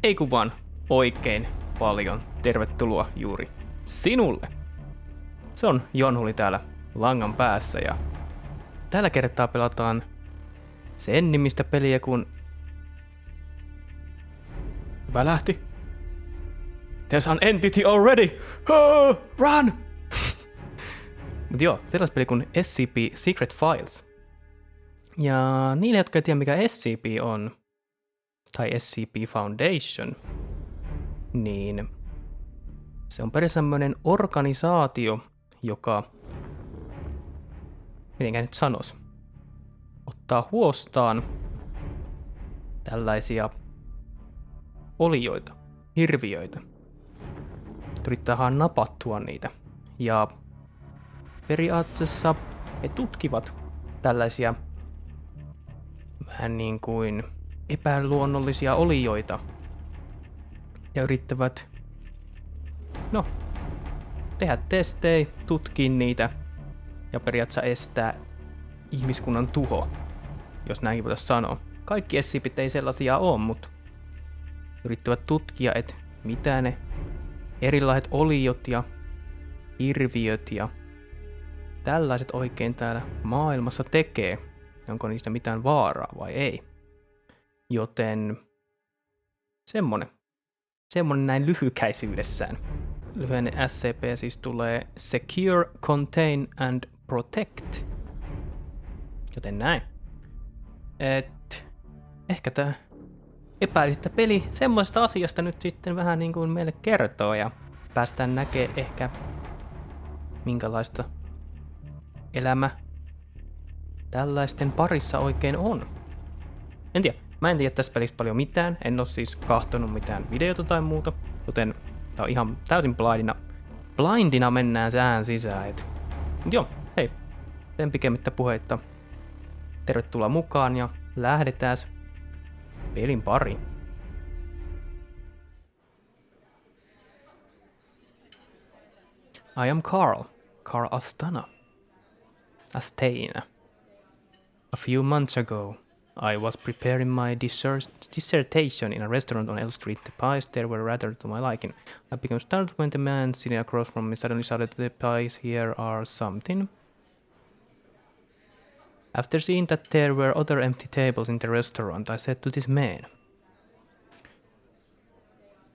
ei kun vaan oikein paljon tervetuloa juuri sinulle. Se on Jonhuli täällä langan päässä ja tällä kertaa pelataan sen nimistä peliä kun... Välähti. There's an entity already! Oh, run! Mut joo, sellaista peli kuin SCPSecretFiles. Ja niille, jotka ei tiedä mikä SCP on, tai SCP Foundation, niin se on periaatteessa semmoinen organisaatio, joka, mitenkään nyt sanois, ottaa huostaan tällaisia olioita, hirviöitä. Yrittää napattua niitä. Ja periaatteessa he tutkivat tällaisia vähän niin kuin epäluonnollisia olioita ja yrittävät tehdä testejä, tutkia niitä ja periaatteessa estää ihmiskunnan tuho, jos näinkin voitaisiin sanoa. Kaikki SCP:t ei sellaisia ole, mutta yrittävät tutkia, että mitä ne erilaiset oliot ja hirviöt ja tällaiset oikein täällä maailmassa tekee. Onko niistä mitään vaaraa vai ei. Joten semmonen näin lyhykäisyydessään. Lyhyen SCP siis tulee Secure, Contain and Protect. Joten näin. Ehkä tää epäilistä peli semmoista asiasta nyt sitten vähän niin kuin meille kertoo ja päästään näkemään ehkä minkälaista elämä tällaisten parissa oikein on. En tiedä. Mä en tiedä tästä pelistä paljon mitään. En oo siis kahtonut mitään videota tai muuta. Joten tää on ihan täysin blindina mennään sään sisään. Mut joo, hei. Sen pikemmittä puheitta. Tervetuloa mukaan ja lähdetään pelin pariin. I am Carl Astana. A few months ago, I was preparing my dissertation in a restaurant on L Street. The pies there were rather to my liking. I became startled when the man sitting across from me suddenly shouted, "The pies here are something." After seeing that there were other empty tables in the restaurant, I said to this man,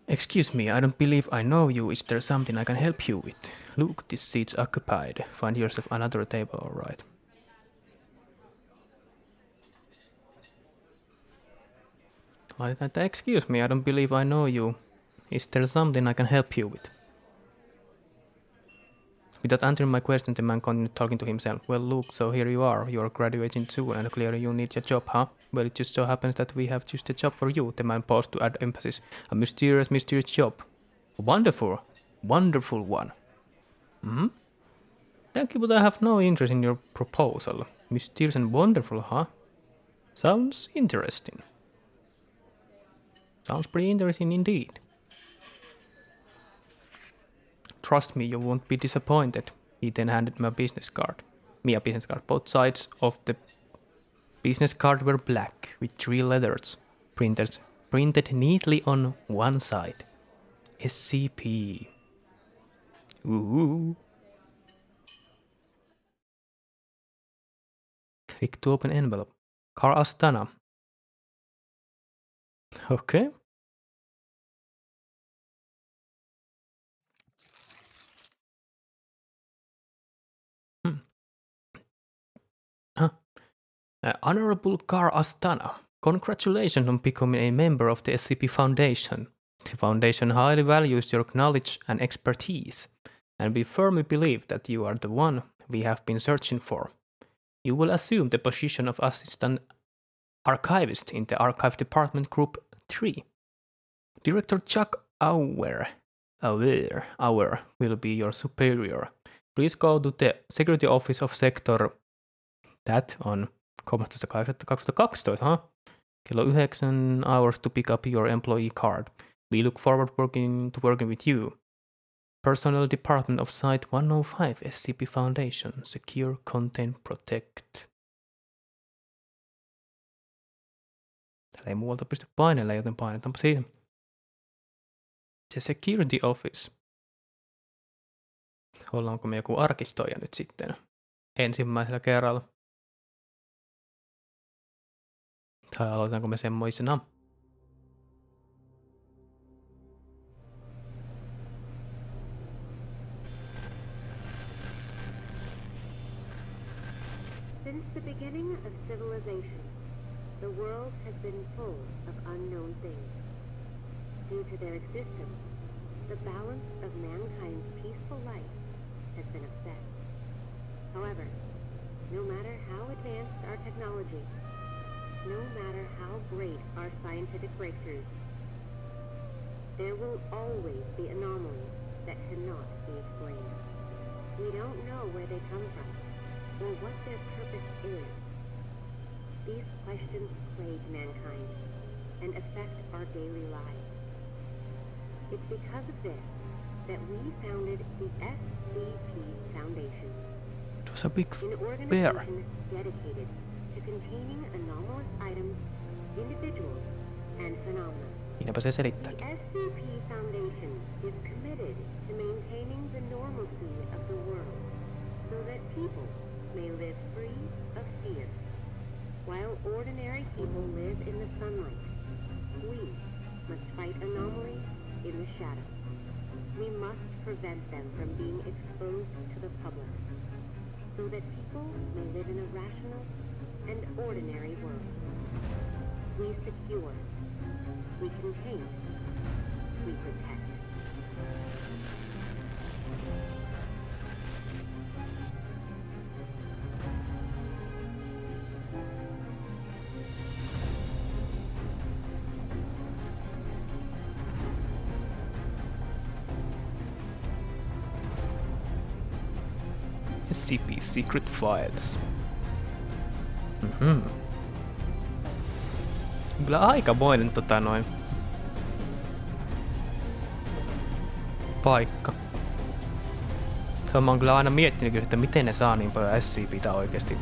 "Excuse me, I don't believe I know you. Is there something I can help you with? Look, this seat's occupied. Find yourself another table, all right." Laitetaan, että excuse me, I don't believe I know you. Is there something I can help you with? Without answering my question, the man continued talking to himself. Well, look, so here you are. You're graduating soon, and clearly you need a job, huh? Well, it just so happens that we have just the job for you. The man paused to add emphasis. A mysterious job. A wonderful one. Hmm? Thank you, but I have no interest in your proposal. Mysterious and wonderful, huh? Sounds interesting. Sounds pretty interesting indeed. Trust me, you won't be disappointed. He then handed me a business card. Both sides of the business card were black, with 3 letters printed neatly on one side. SCP. Ooh. Click to open envelope. Carl Astana. Okay. Honorable Carl Astana, congratulations on becoming a member of the SCP Foundation. The Foundation highly values your knowledge and expertise, and we firmly believe that you are the one we have been searching for. You will assume the position of Assistant Archivist in the Archive Department Group 3. Director Chuck Auer will be your superior. Please go to the Security Office of Sector That on 13.8.2012, kello 9 hours to pick up your employee card. We look forward to working with you. Personnel Department of Site 105, SCP Foundation. Secure, Contain, Protect. Täällä ei muualta pysty painelemaan, joten painetaanpa siitä. Se security office. Ollaanko me joku arkistoija nyt sitten ensimmäisellä kerralla? Tai aloitanko me semmoisena? Since the beginning of civilization, the world has been full of unknown things. Due to their existence, the balance of mankind's peaceful life has been upset. However, no matter how advanced our technology, no matter how great our scientific breakthroughs, there will always be anomalies that cannot be explained. We don't know where they come from or what their purpose is. These questions plague mankind and affect our daily lives. It's because of this that we founded the SCP Foundation. It was a big An bear. organization dedicated to containing anomalous items, individuals, and phenomena. Siinäpä se selittää. The SCP Foundation is committed to maintaining the normalcy of the world so that people may live free of fear. While ordinary people live in the sunlight, we must fight anomalies in the shadows. We must prevent them from being exposed to the public so that people may live in a rational and ordinary world. We secure, we contain, we protect. SCPSecretFiles. Kyllä aikamoinen paikka. Mä oon kyllä aina miettinyt, että miten ne saa niin paljon SCPtä oikeesti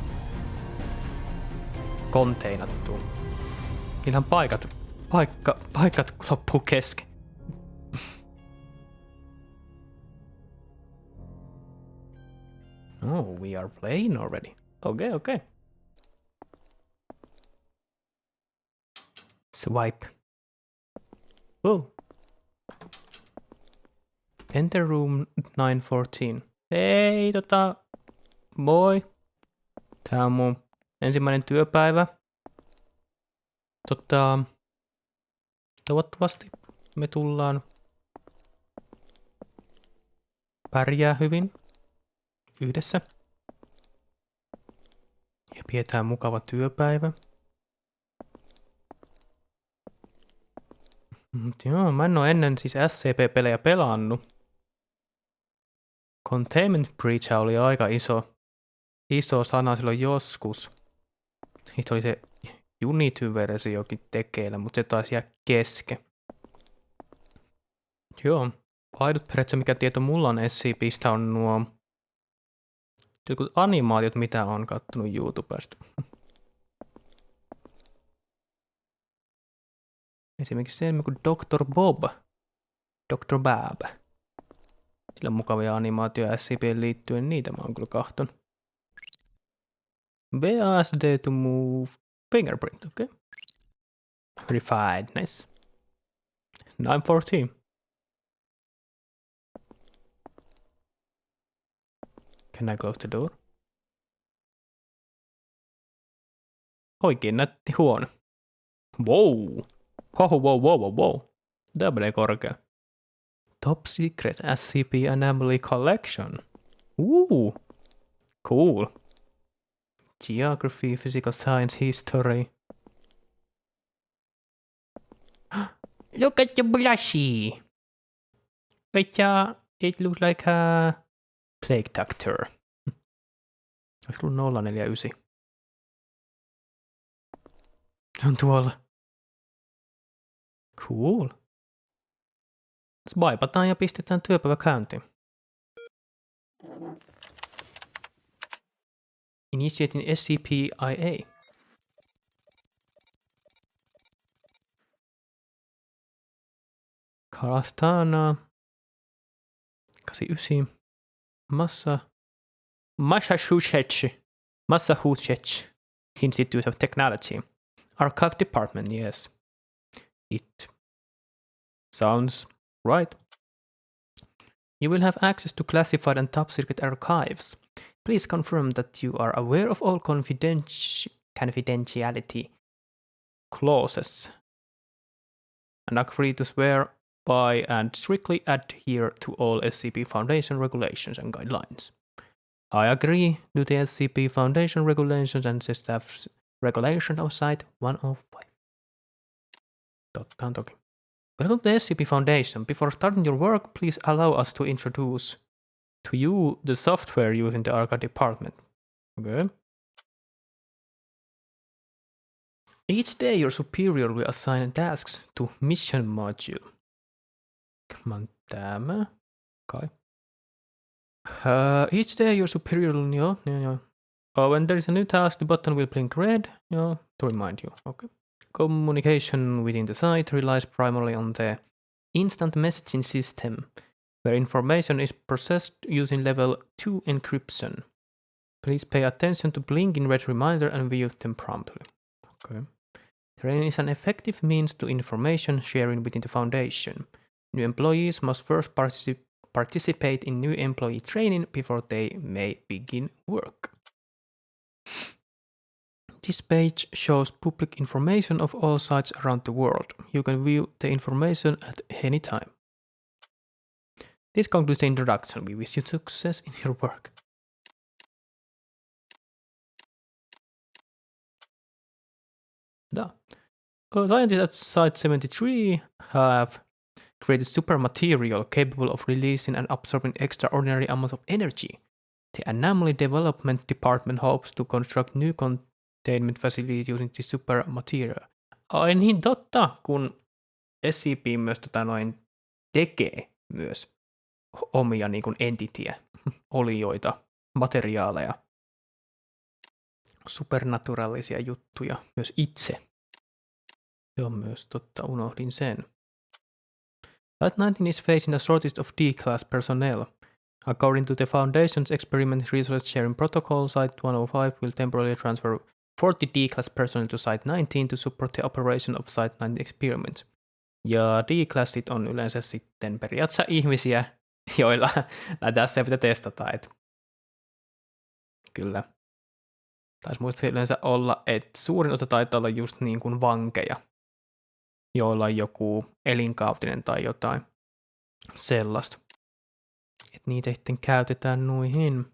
konteinattua. Niillähän paikat loppuu kesken. Oh, we are playing already. Okay. Swipe. Oh. Enter room 914. Hei, moi. Tää on mun ensimmäinen työpäivä. Toivottavasti me tullaan pärjää hyvin yhdessä. Ja pidetään mukava työpäivä. Mut joo, mä en oo ennen siis SCP-pelejä pelannut. Containment breach oli aika iso sana silloin joskus. Sitten oli se Unity-versiokin tekeillä, mutta se taisi jää kesken. Joo, ainut periaatteessa mikä tieto mulla on SCPstä on nuo jotkut animaatiot, mitä on kattonut YouTubesta. Esimerkiksi se kuin Dr. Bob. Sillä on mukavia animaatioja SCP:n liittyen, niitä mä oon kyllä kahtonut. BASD to move fingerprint, okay. Verified, nice. 914. Can I close the door? Oikein nätti huone. Wow. Wow. Tää menee korkea. Top secret SCP Anomaly Collection. Cool. Geography, physical science, history. Look at the blushy. It looks like a plague doctor. Olisiko ollut 049? Se on tuolla. Cool. Vaipataan ja pistetään työpäivä käyntiin. Initiating SCP-IA. Astana 89. Massachusetts Institute of Technology. Archive Department, yes. It sounds right. You will have access to classified and top-secret archives. Please confirm that you are aware of all confidentiality clauses and agree to swear by and strictly adhere to all SCP Foundation regulations and guidelines. I agree to the SCP Foundation regulations and the staff's regulation of Site 105. Totta on toki. Welcome to the SCP Foundation. Before starting your work, please allow us to introduce to you the software used in the archive department. Okay. Each day your superior will assign tasks to mission module. Tämä. Kai. Each day your superior will... when there is a new task, the button will blink red to remind you. Okay. Communication within the site relies primarily on the instant messaging system, where information is processed using level 2 encryption. Please pay attention to blinking red reminder and view them promptly. Okay. Training is an effective means to information sharing within the Foundation. New employees must first participate in new employee training before they may begin work. This page shows public information of all sites around the world. You can view the information at any time. This concludes the introduction. We wish you success in your work. Scientists at Site 73 have created super material capable of releasing and absorbing extraordinary amounts of energy. The Anomaly Development Department hopes to construct new containment facility using the super material. Ai niin totta, kun SCP myös tekee myös omia niin kuin entitiä, olioita, materiaaleja, supernaturaalisia juttuja myös itse. Se on myös totta, unohdin sen. Site 19 is facing a shortage of D-class personnel. According to the Foundation's Experiment Resource Sharing Protocol, Site 105 will temporarily transfer 40 D-class personnel to Site 19 to support the operation of Site 19 experiments. Ja D-classit on yleensä sitten periaatteessa ihmisiä, joilla näitä SCP:tä testataan. Kyllä. Taisi muistaa yleensä olla, että suurin osa taitaa olla just niin kuin vankeja, joilla on joku elinkautinen tai jotain sellaista. Että niitä sitten käytetään noihin.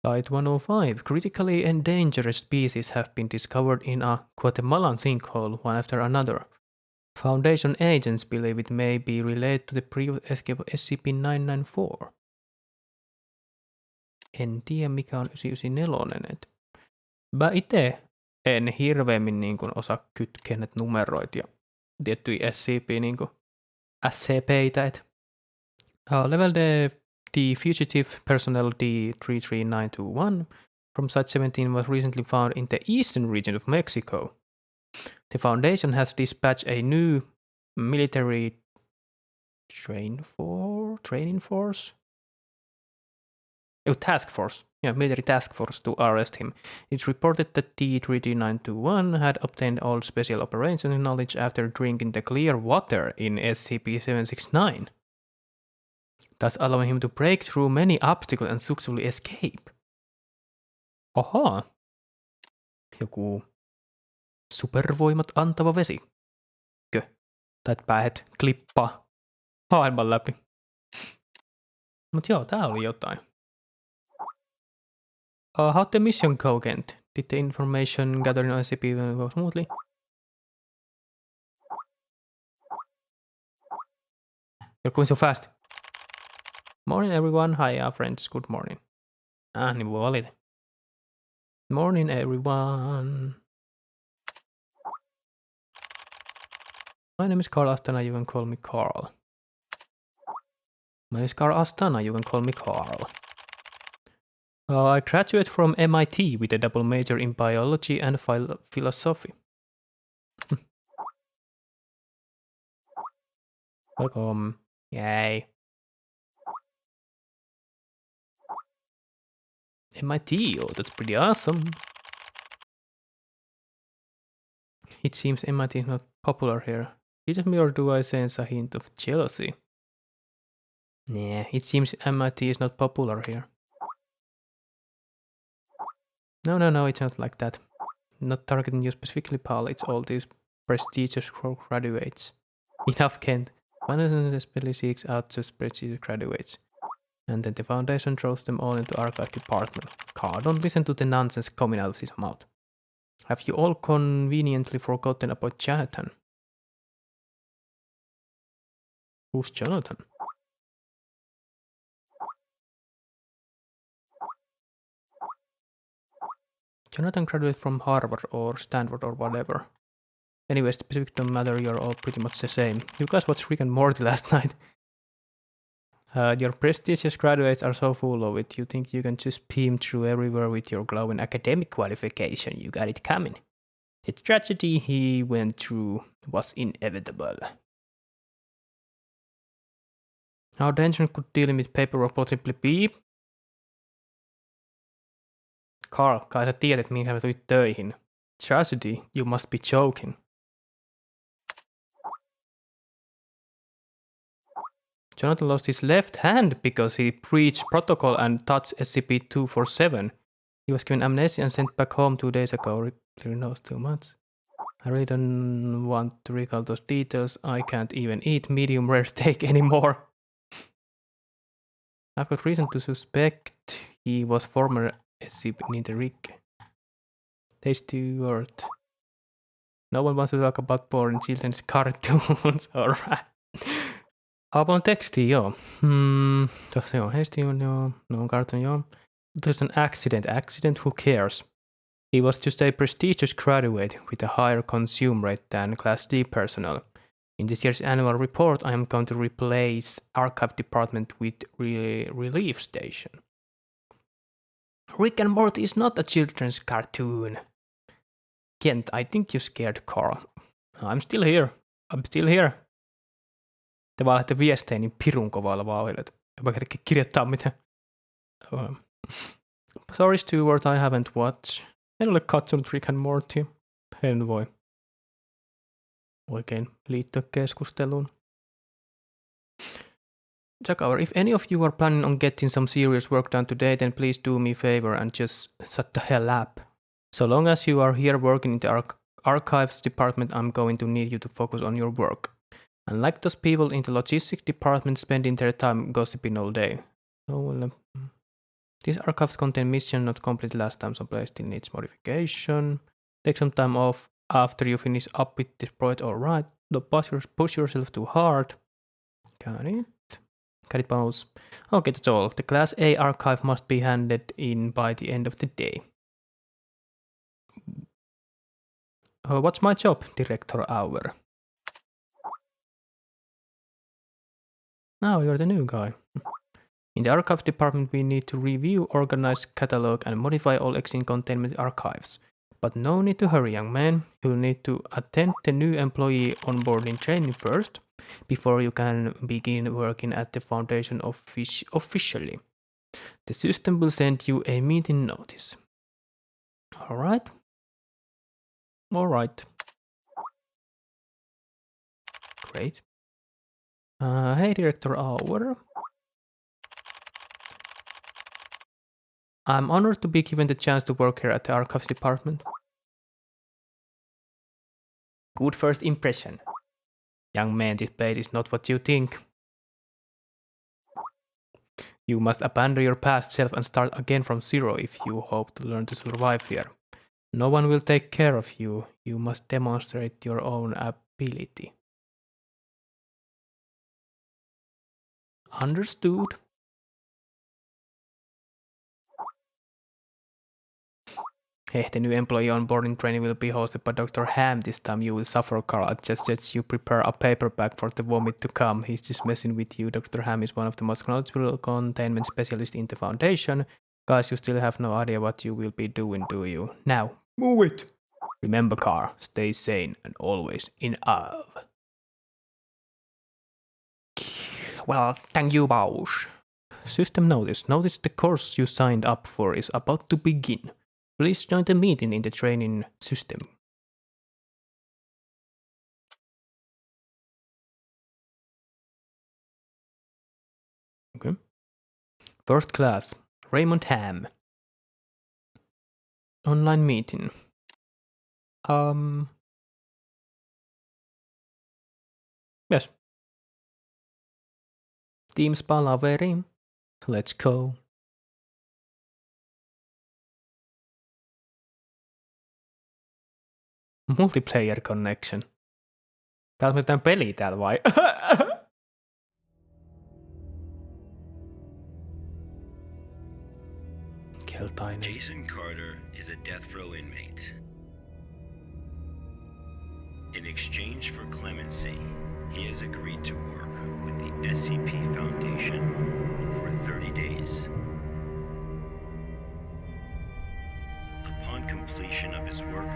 Site 105. Critically endangered species have been discovered in a Guatemalan sinkhole one after another. Foundation agents believe it may be related to the previous escape of SCP-994. En tiedä mikä on 994. Mä itse en hirveämmin niin kuin osaa kytkeä näitä numeroita ja tiettyjä SCP niin kuin SCPitä. Level D fugitive personnel D33921 from Site 17 was recently found in the eastern region of Mexico. The Foundation has dispatched a new military training force? Task force. Yeah, military task force to arrest him. It's reported that D33921 had obtained all special operations knowledge after drinking the clear water in SCP-769, thus allowing him to break through many obstacles and successfully escape. Ahaa. Joku supervoimat antava vesi. Tai että pääset klippaa maailman läpi. Mut joo, tää oli jotain. How the mission go, Kent? Did the information gathering on SCP go smoothly? You're going so fast. Morning everyone, hi friends, good morning. Niin voi valita. Morning everyone. My name is Carl Astana, you can call me Carl. My name is Carl Astana, you can call me Carl. I graduated from MIT with a double major in biology and philosophy. Welcome. Yay. MIT, oh, that's pretty awesome. It seems MIT is not popular here. Is it me or do I sense a hint of jealousy? Nah, it seems MIT is not popular here. No, it's not like that. Not targeting you specifically, pal. It's all these prestigious graduates. Enough, Kent. Foundation especially seeks out just prestigious graduates. And then the Foundation throws them all into archive department. Carl, don't listen to the nonsense coming out of his mouth. Have you all conveniently forgotten about Jonathan? Who's Jonathan? Jonathan graduated from Harvard or Stanford or whatever. Anyways, the specifics don't matter, you're all pretty much the same. You guys watched Rick and Morty last night. Your prestigious graduates are so full of it, you think you can just beam through everywhere with your glowing academic qualification. You got it coming. The tragedy he went through was inevitable. How dangerous could dealing with paperwork possibly be? Carl, kai sä tiedät, minkä mä tulit töihin. Tragedy, you must be joking. Jonathan lost his left hand because he breached protocol and touched SCP-247. He was given amnesia and sent back home 2 days ago. Rick clearly knows too much. I really don't want to recall those details. I can't even eat medium rare steak anymore. I've got reason to suspect he was former SCP neither Rick. Tasty word. No one wants to talk about boring children's cartoons. Alright. About tekstiä, joo. Tuossa joo, heisti on joo. No cartoon, joo. There's an accident. Accident, who cares? He was just a prestigious graduate with a higher consume rate than Class D personnel. In this year's annual report, I am going to replace archive department with relief station. Rick and Morty is not a children's cartoon. Kent, I think you scared Carl. I'm still here. Te vaan lähdette viestejä niin pirun kovalla vauhdilla, että jopa kerkeä kirjoittaa mitään. Sorry Stewart, I haven't watched. En ole katsonut Rick and Morty. En voi oikein liittyä keskusteluun. Jackauer, if any of you are planning on getting some serious work done today, then please do me a favor and just shut the hell up. So long as you are here working in the archives department, I'm going to need you to focus on your work. Unlike those people in the logistics department spending their time gossiping all day. These archives contain mission not completed last time, so place still needs modification. Take some time off after you finish up with this project, alright. Don't push yourself too hard. Got it. Pause. Okay, that's all. The Class A archive must be handed in by the end of the day. What's my job, Director Auer? Now you're the new guy. In the archives department, we need to review, organize, catalog, and modify all existing containment archives. But no need to hurry, young man. You'll need to attend the new employee onboarding training first, before you can begin working at the Foundation officially. The system will send you a meeting notice. Alright. Great. Hey, Director Auer. I'm honored to be given the chance to work here at the Archives Department. Good first impression. Young man, this place is not what you think. You must abandon your past self and start again from zero if you hope to learn to survive here. No one will take care of you. You must demonstrate your own ability. Understood. Hey, the new employee onboarding training will be hosted by Dr. Ham. This time you will suffer, Carl. I just suggest you prepare a paper bag for the vomit to come. He's just messing with you. Dr. Ham is one of the most knowledgeable containment specialists in the Foundation. Guys, you still have no idea what you will be doing, do you? Now, move it! Remember, Carl, stay sane and always in awe. Well, thank you, boss. System notice. Notice the course you signed up for is about to begin. Please join the meeting in the training system. Okay. First class. Raymond Ham. Online meeting. Yes. Teams palaveri. Let's go. Multiplayer connection. Täällä on mitään peliä täällä vai? Keltainen. Jason Carter is a death row inmate. In exchange for clemency, he has agreed to work with the SCP Foundation for 30 days. Upon completion of his work,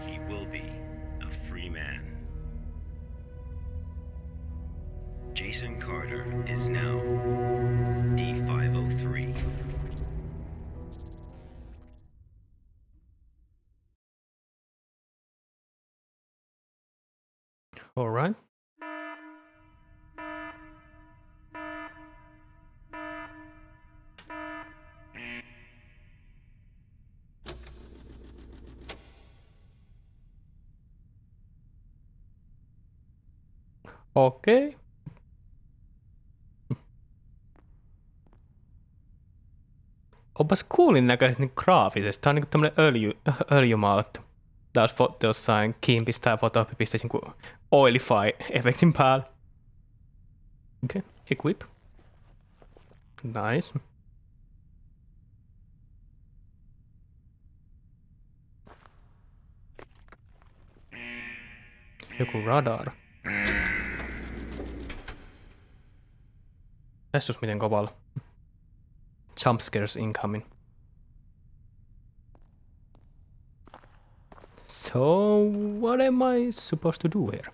he will be a free man. Jason Carter is now D503. All right. Okei. Onpas coolin näköisesti niin graafisesti. Tää on niinku tämmönen öljymaalattu. Taas jossain Kiin pistää fotoa, pistäisi niinku Oilify-efektin päälle. Okei, equip. Nice. Joku radar. Tässä miten kovalla. Jumpscares incoming. So, what am I supposed to do here?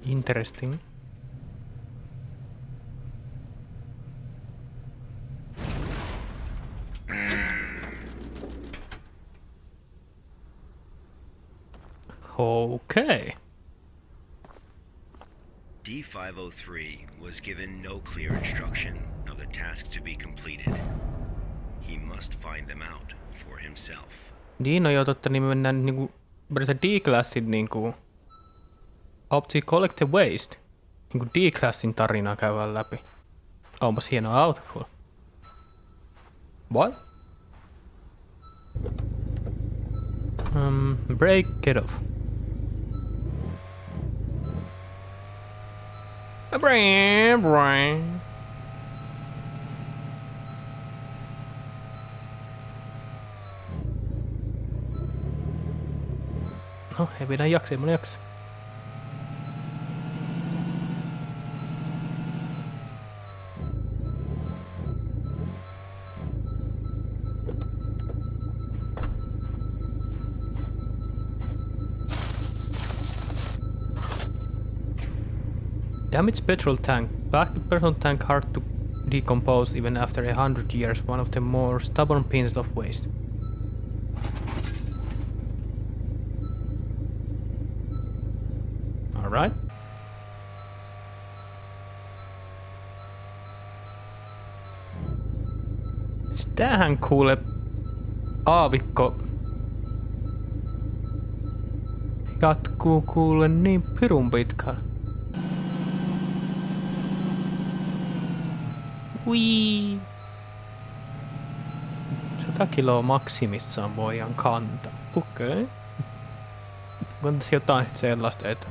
Interesting. Okay. D503 was given no clear instruction of the task to be completed. He must find them out for himself. Niin, no joo, totta, niin me mennään niinku D-classin niinku Object Collect the Waste. Niinku D-classin tarinaa käydään läpi. Onpas hieno auto. What? Break, get off. No, ei pidä jaksa, ei mun jaksa. Damaged petrol tank. Black petrol tank hard to decompose even after 100 years. One of the more stubborn pieces of waste. Alright. Tähän kuule aavikko jatkuu kuule niin pirun pitkään. Ui. 100 kiloa maksimissaan voidaan kantaa. Okei. On tässä jotain sellaista, että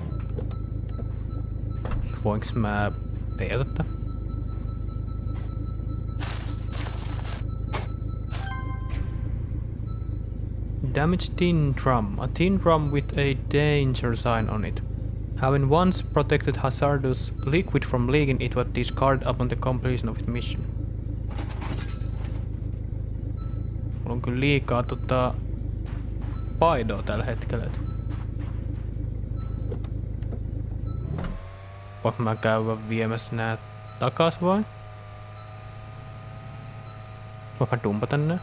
voinko mä peilata? Damaged tin drum. A tin drum with a danger sign on it. Having once protected hazardous liquid from leaking, it was discarded upon the completion of its mission. Mulla on kyllä liikaa paidoa tällä hetkellä. Voinko mä käydä viemässä nää takas vai? Voinko mä dumpata nää?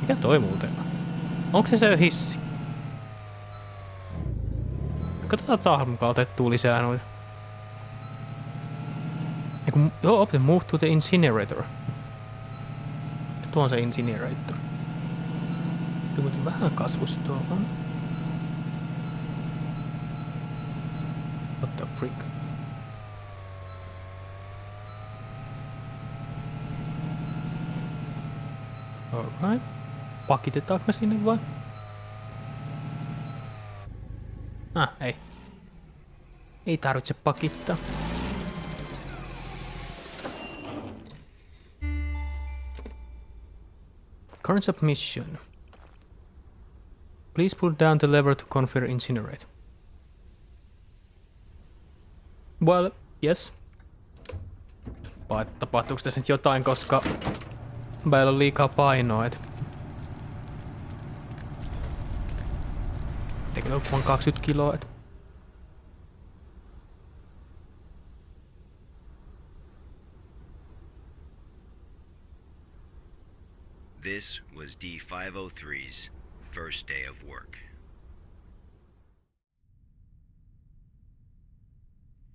Mikä toi muuten on? Onko se hissi? Katsotaan, että saadaan mukaan otettua lisää noita. Joo, move to the incinerator. Tuo on se incinerator. Kuitenkin vähän kasvustoa on. What the freak? Alright. Pakitetaanko me sinne vai? Ei. Ei tarvitse pakittaa. Current submission. Please pull down the lever to confer incinerate. Well, yes. Tapahtuuko tässä nyt jotain, koska meillä on liikaa painoa, et... Tekee vaan 20 kiloa, et... This was D503's first day of work.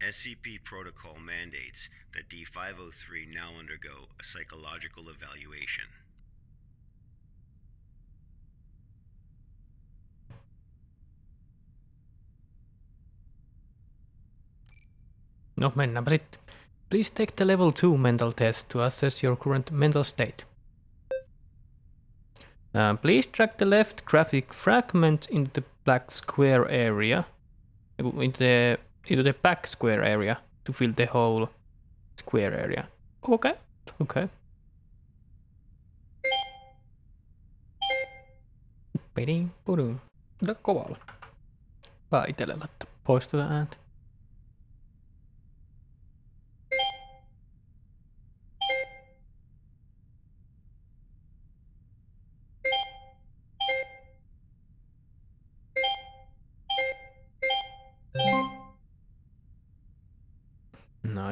SCP protocol mandates that D503 now undergo a psychological evaluation. No, mennäänpä sitten. Please take the level 2 mental test to assess your current mental state. Please drag the left graphic fragment into the black square area. Into the back square area to fill the whole square area. Okay. Okay. Pedi pudum. Mitä kovalla? Väitelemättä. Poistuta ääntä.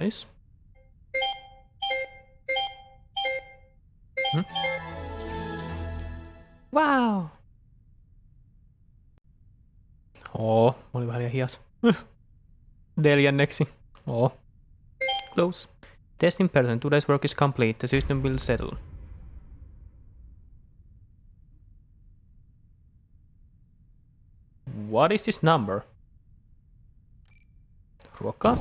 Nice. Wow. Mä olin vähän liian hias. Neljänneksi. Close. Testing person. Today's work is complete. The system will settle. What is this number? Ruoka.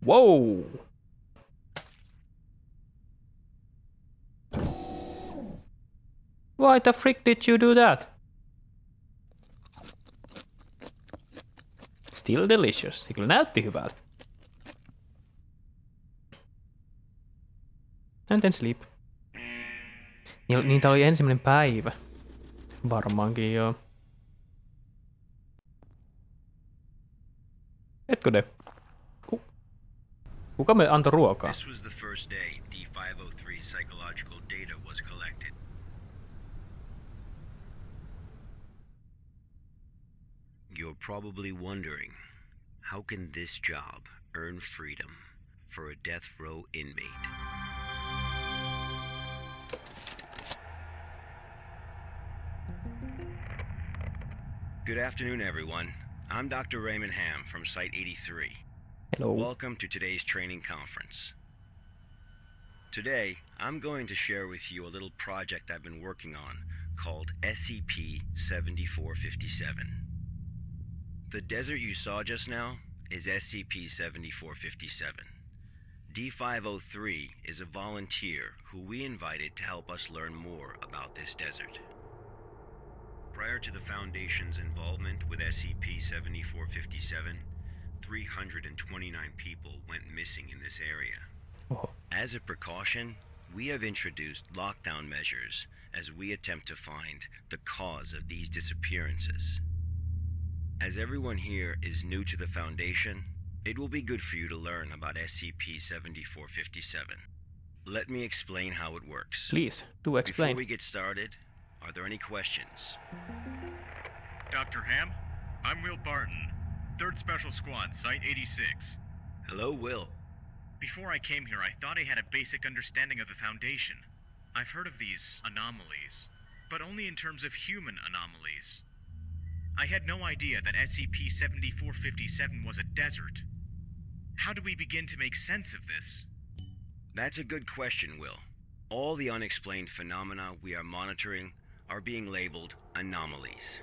Whoa! Why the frick did you do that? Still delicious. Se kyllä näytti hyvältä. And then sleep. Niitä oli ensimmäinen päivä. Varmaankin joo. Etkö ne? Kuka me antoi ruokaa? This was the first day D503 psychological data was collected. You're probably wondering, how can this job earn freedom for a death row inmate? Good afternoon, everyone. I'm Dr. Raymond Ham from Site 83. Hello. Welcome to today's training conference. Today, I'm going to share with you a little project I've been working on called SCP-7457. The desert you saw just now is SCP-7457. D503 is a volunteer who we invited to help us learn more about this desert. Prior to the Foundation's involvement with SCP-7457, 329 people went missing in this area. Oh. As a precaution, we have introduced lockdown measures as we attempt to find the cause of these disappearances. As everyone here is new to the Foundation, it will be good for you to learn about SCP-7457. Let me explain how it works. Please, do explain. Before we get started, are there any questions? Dr. Ham, I'm Will Barton, 3rd Special Squad, Site 86. Hello, Will. Before I came here, I thought I had a basic understanding of the Foundation. I've heard of these anomalies, but only in terms of human anomalies. I had no idea that SCP-7457 was a desert. How do we begin to make sense of this? That's a good question, Will. All the unexplained phenomena we are monitoring are being labeled anomalies.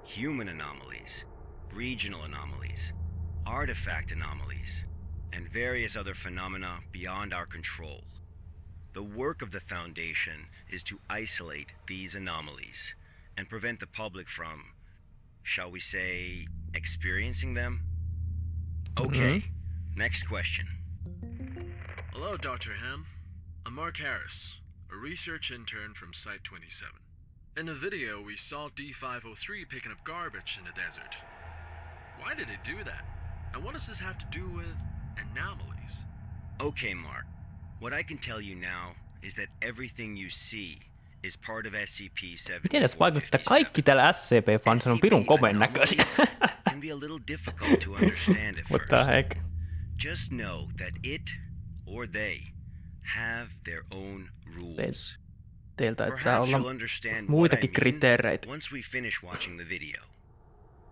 Human anomalies, regional anomalies, artifact anomalies, and various other phenomena beyond our control. The work of the Foundation is to isolate these anomalies and prevent the public from, shall we say, experiencing them? Okay, next question. Hello, Dr. Ham. I'm Mark Harris, a research intern from Site 27. In the video, we saw D503 picking up garbage in the desert. Why did it do that? And what does this have to do with anomalies? Okay, Mark. What I can tell you now is that everything you see is part of SCP-7457. Miten edes vaikuttaa kaikki täällä SCP-Files on pirun komeen näköisiä? Can be a little difficult to understand at What first. the heck? Just know that it or they have their own rules. Teiltä taitaa Perhaps olla you'll understand what I muitakin mean kriteereitä once we finish watching the video.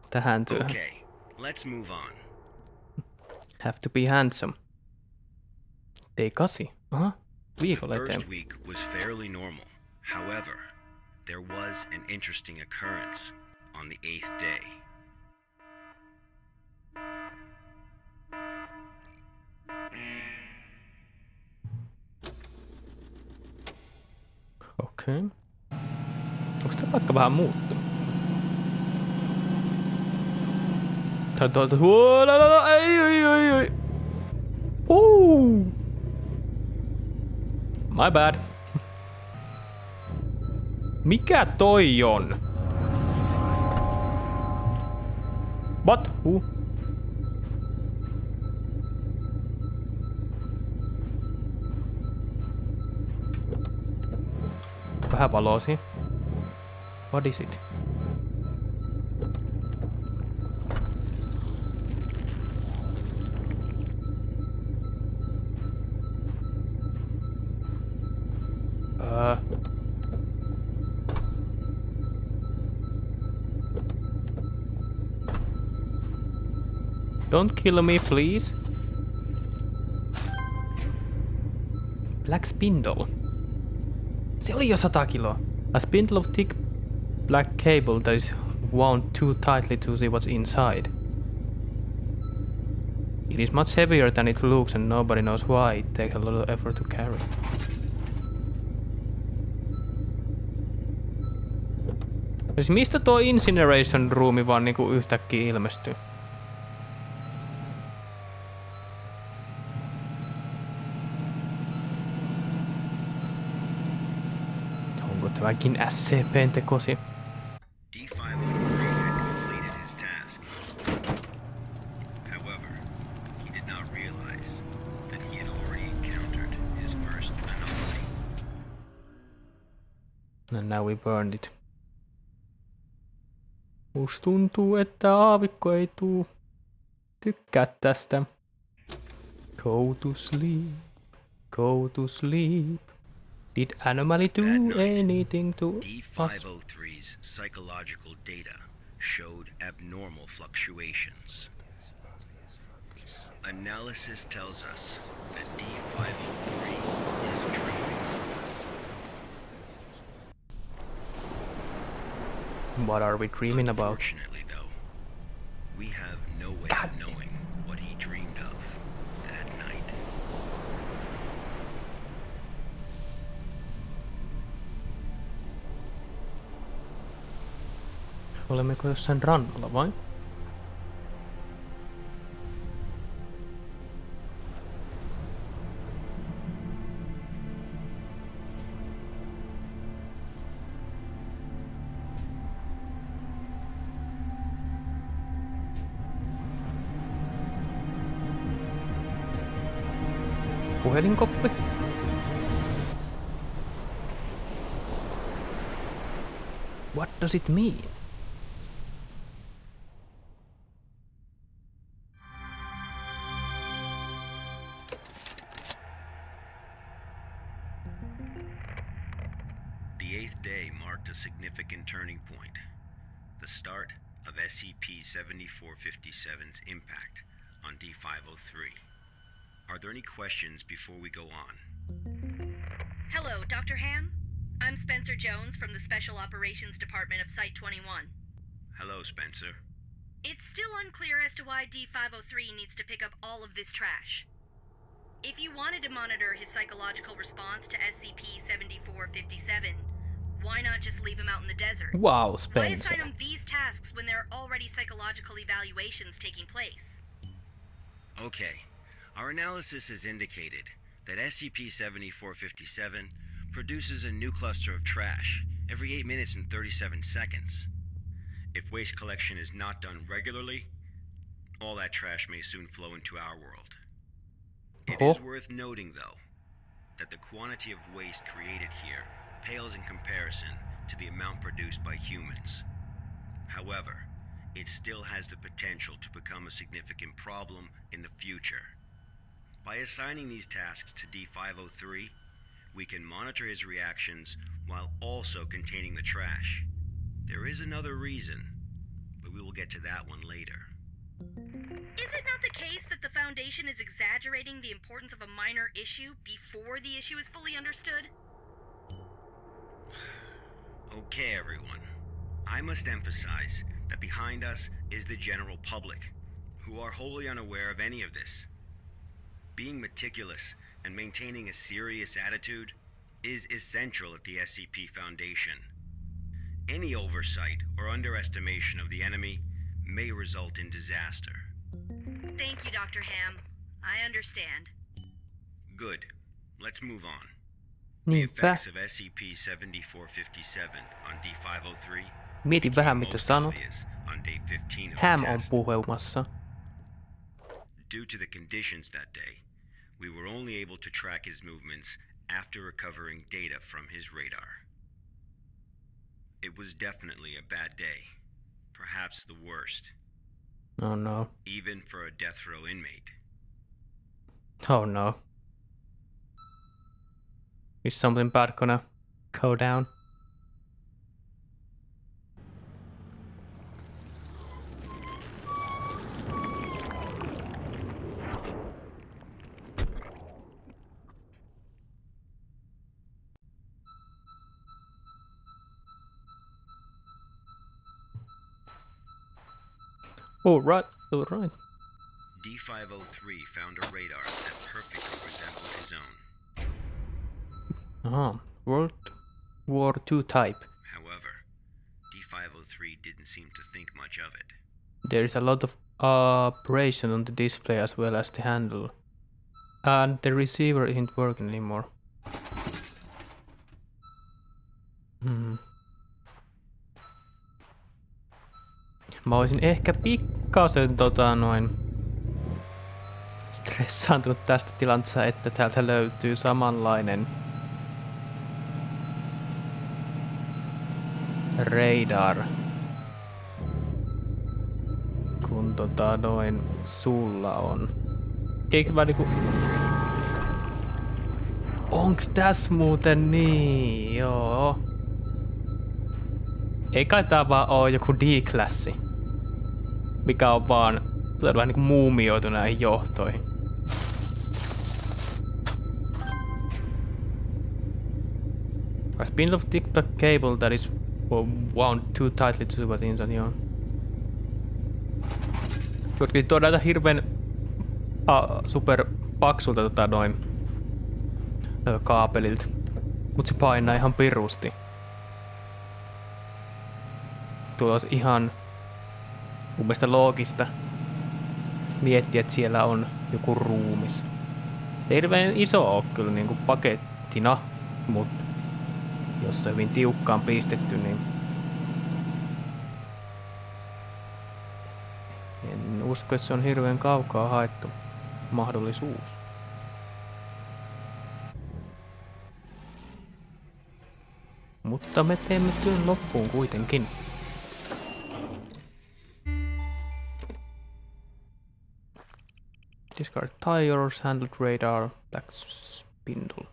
tähän työhön. Okay, let's move on. Have to be handsome. Day 8. Aha, The viikolla first eteenpäin. week was fairly normal. However, there was an interesting occurrence on the 8th day. Okei. Onko tämä paikka vähän muuttunut? Tää tuolta... Ei. My bad. Mikä toi on? What? Vähän valoa siihen. What is it? Don't kill me, please. Black spindle. Se oli jo 100 kiloa. A spindle of thick black cable that is wound too tightly to see what's inside. It is much heavier than it looks and nobody knows why. It takes a lot of effort to carry. Siis mistä tuo incineration roomi vaan niinku yhtäkkiä ilmestyy? Onko tämäkin SCP:n tekosi? D503 had completed his task. However, he did not realize that he had already encountered his first anomaly. And now we burned it. Musta tuntuu, että aavikko ei tuu tykkää tästä. Go to sleep, go to sleep. Did anomaly do anything to us? D503's psychological data showed abnormal fluctuations. Analysis tells us that D503 is dreaming. What are we dreaming about? Unfortunately, though, we have no way God. of knowing what he dreamed of that night. Olemmeko jossain rannalla vai? Puhelinkoppi. What does it mean? The 8th day marked a significant turning point. The start of SCP-7457's impact on D503. Are there any questions before we go on? Hello, Dr. Ham? I'm Spencer Jones from the Special Operations Department of Site-21. Hello, Spencer. It's still unclear as to why D503 needs to pick up all of this trash. If you wanted to monitor his psychological response to SCP-7457, why not just leave him out in the desert? Wow, Why Spencer. assign him these tasks when there are already psychological evaluations taking place? Okay. Our analysis has indicated that SCP-7457 produces a new cluster of trash every 8 minutes and 37 seconds. If waste collection is not done regularly, all that trash may soon flow into our world. It is worth noting, though, that the quantity of waste created here pales in comparison to the amount produced by humans. However, it still has the potential to become a significant problem in the future. By assigning these tasks to D503, we can monitor his reactions while also containing the trash. There is another reason, but we will get to that one later. Is it not the case that the Foundation is exaggerating the importance of a minor issue before the issue is fully understood? Okay, everyone. I must emphasize that behind us is the general public, who are wholly unaware of any of this. Being meticulous and maintaining a serious attitude is essential at the SCP Foundation. Any oversight or underestimation of the enemy may result in disaster. Thank you, Dr. Ham. I understand. Good. Let's move on. The Niinpä. effects of SCP-7457 on D503 Mietin vähän became mitä most sanot. obvious on day 15 of Ham the on test. puhumassa. Due to the conditions that day, we were only able to track his movements after recovering data from his radar. It was definitely a bad day, perhaps the worst, Oh no. even for a death row inmate. Oh no. Is something bad gonna go down? Alright. D503 found a radar that perfectly resembled his own. World War II type. However, D503 didn't seem to think much of it. There is a lot of operation on the display as well as the handle. And the receiver isn't working anymore. Mä olisin ehkä pikkasen stressaantunut tästä tilanteesta, että täältä löytyy samanlainen radar kun sulla on. Eikö vaan niinku... Onks täs muuten niin? Joo. Ei kai tää vaan oo joku D-klassi, mikä on vaan vähän niinku muumioitu näihin johtoihin. A spindle of tic-tac cable that is wound too tightly to what inside, joo. Jotkin tuo näitä hirveen super paksulta kaapelilta. Mut se painaa ihan pirusti. Tuolla olisi ihan mun mielestä loogista miettiä, että siellä on joku ruumis. Ei hirveän iso oo kyllä niinku pakettina, mut jos se on hyvin tiukkaan pistetty, niin en usko, että se on hirveän kaukaa haettu mahdollisuus. Mutta me teemme työn loppuun kuitenkin. Discard tires, handled radar, black spindle.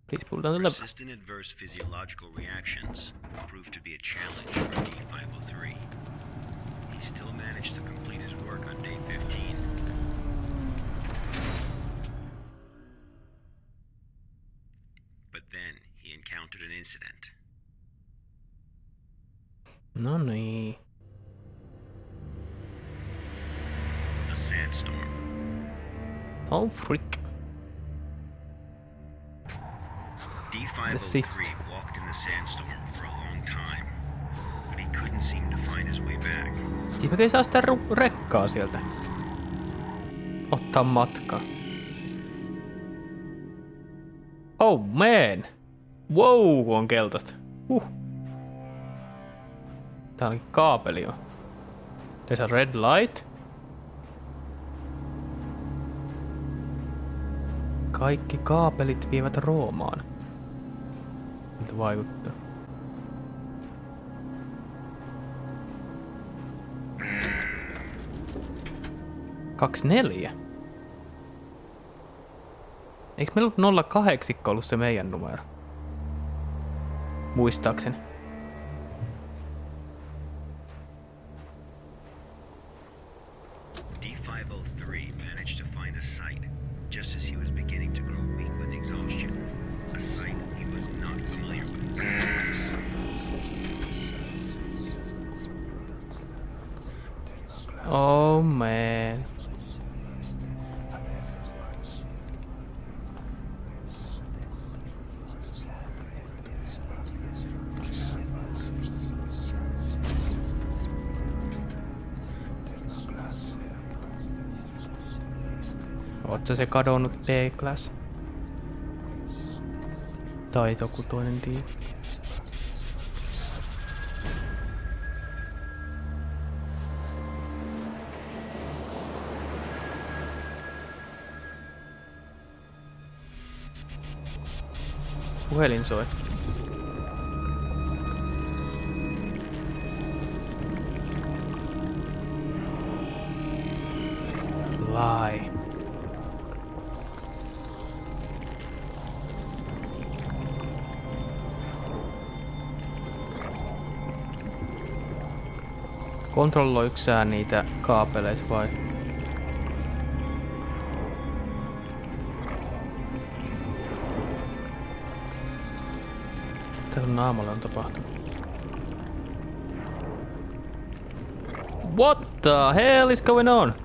Please pull down the lever. Persistent adverse physiological reactions proved to be a challenge for D503. He still managed to complete his work on day 15. But then he encountered an incident. No niin. A sandstorm. Oh frick. D503 walked in the sandstorm for a long time, but he couldn't seem to find his way back. Ihme ei saa sitä rekkaa sieltä. Ottaa matkaa. Oh man! Wow, on keltaista. Tää on kaapeli jo. There's a red light. Kaikki kaapelit vievät Roomaan. Miltä vaikuttaa? Kaksi 4. Eikö meillä ollut 08 ollut se meidän numero? Muistaakseni. D503 managed to find a site just as he was beginning to grow weak with exhaustion. A site he was not familiar with. Oh man. Ootko se kadonnut D-class? Tai joku toinen D? Puhelin soi. Lie. Kontrolloiko sä niitä kaapeleita vai? Mitä sun naamalle on tapahtunut? What the hell is going on?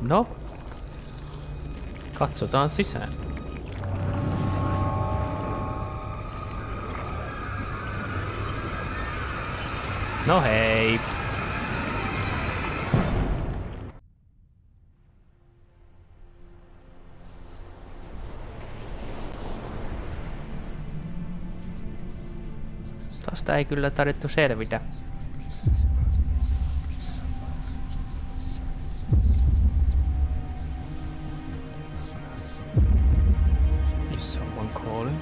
No? Katsotaan sisään. No hei. Tästä ei kyllä tarvittu selvitä. Is someone calling?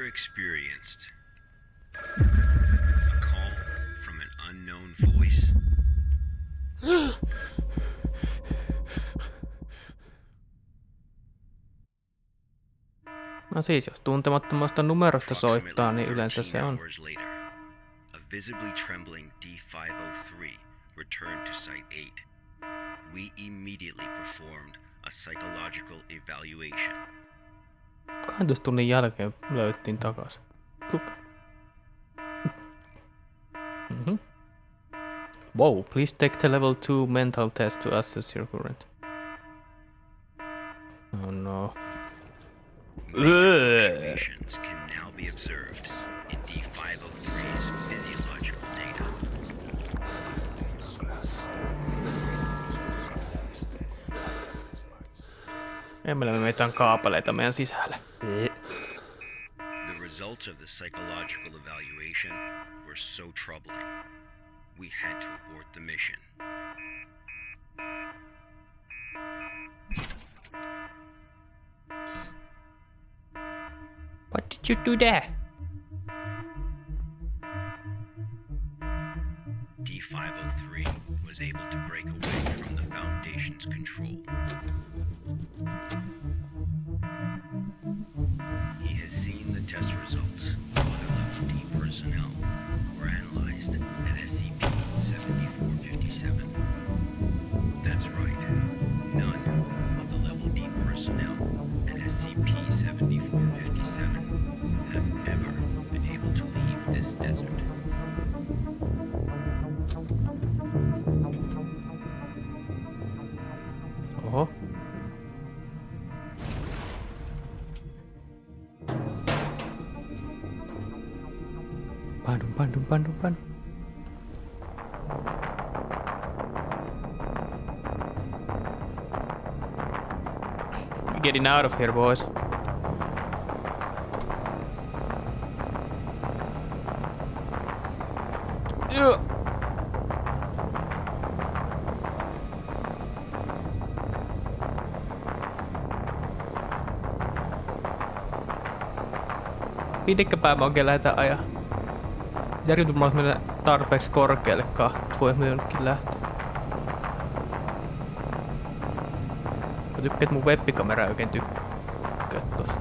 Experienced a call from an unknown voice. No siis, jos tuntemattomasta numerosta soittaa, niin yleensä se on. A visibly trembling D503 returned to Site 8. We immediately performed a psychological evaluation. 12 tunnin jälkeen löyttiin takas. Wow, please take the level 2 mental test to assess your current. Oh no. Transformations can now be observed in D503's physiological data. Emme me meitään kaapeleita meidän sisälle. The results of the psychological evaluation were so troubling, we had to abort the mission. What did you do there? D503 was able to break away from the Foundation's control. He has seen the test results of other Level D personnel were analyzed at SCP-7457. That's right. None of the Level D personnel at SCP-7457 have ever been able to leave this desert. Oho. Pandum. We're getting out of here, boys. Yeah. Mitenkäpä mä oikein lähdetään ajaa? Järkytymä olisi mennä tarpeeksi korkealle kahta. Voi me jonnekin lähteä. Mä tykkään, että mun webbikamera ei oikein tykkää tosta.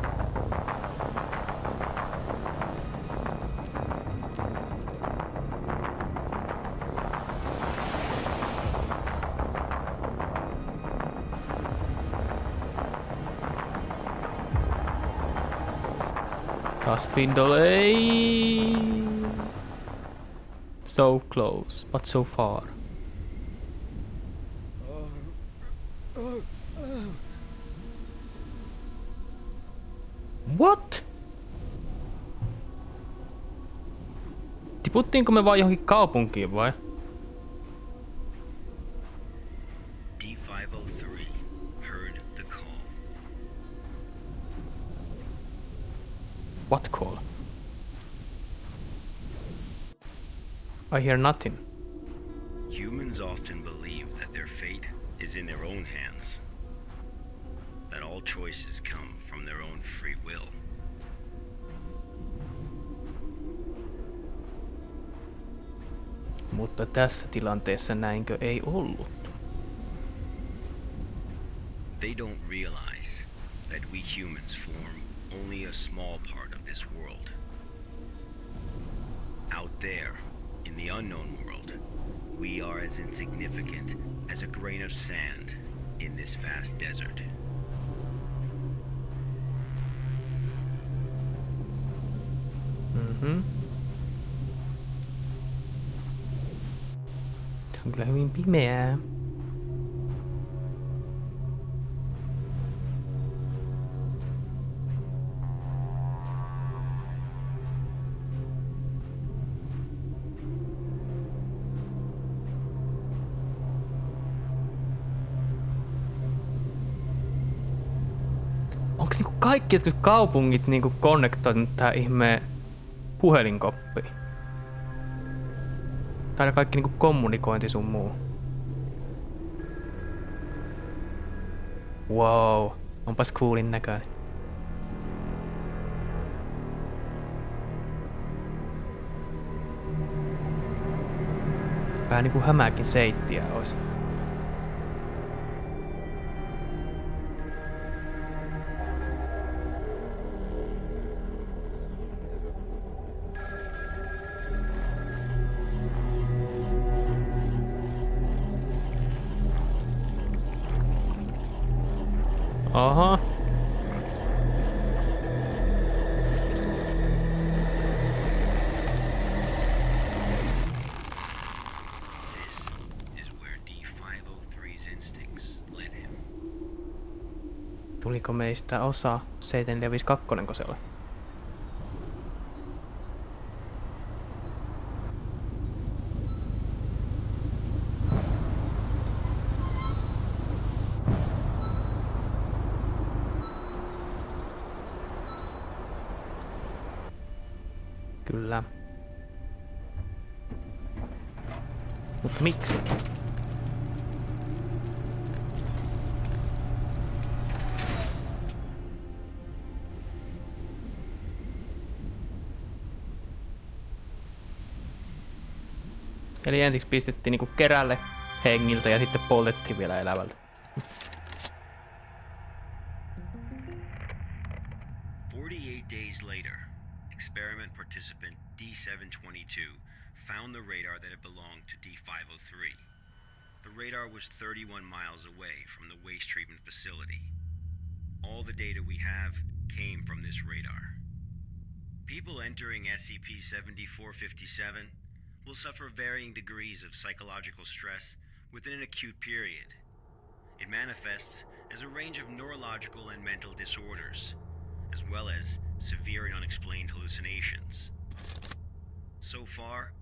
Taas pindolei. So close, but so far. What? Tiputtiinko me vaan johonkin kaupunkiin vai? D503 heard the call. What call? I hear nothing. Humans often believe that their fate is in their own hands. That all choices come from their own free will. Mutta tässä tilanteessa näinkö ei ollut? They don't realize that we humans form only a small part of this world. Out there, in the unknown world, we are as insignificant as a grain of sand in this vast desert. Mhm. Se on kyllä hyvin pimeää. Onks niinku kaikki jotkut kaupungit niinku konnektoitunut tähän ihmeen puhelinkoppiin? Tai kaikki niinku kommunikointi sun muu. Wow, onpas coolin näköinen. Vähän niinku hämääkin seittiä ois. Aha. This is where D503's instincts led him. Tuliko meistä osa 752 ko se oli? Kyllä. Mutta miksi? Eli ensiksi pistettiin niinku kerälle hengiltä ja sitten poltettiin vielä elävältä. 48 days later, experiment participant D722 found the radar that had belonged to D503. The radar was 31 miles away from the waste treatment facility. All the data we have came from this radar. People entering SCP-7457 will suffer varying degrees of psychological stress within an acute period. It manifests as a range of neurological and mental disorders, as well as severe and unexplained hallucinations. So far,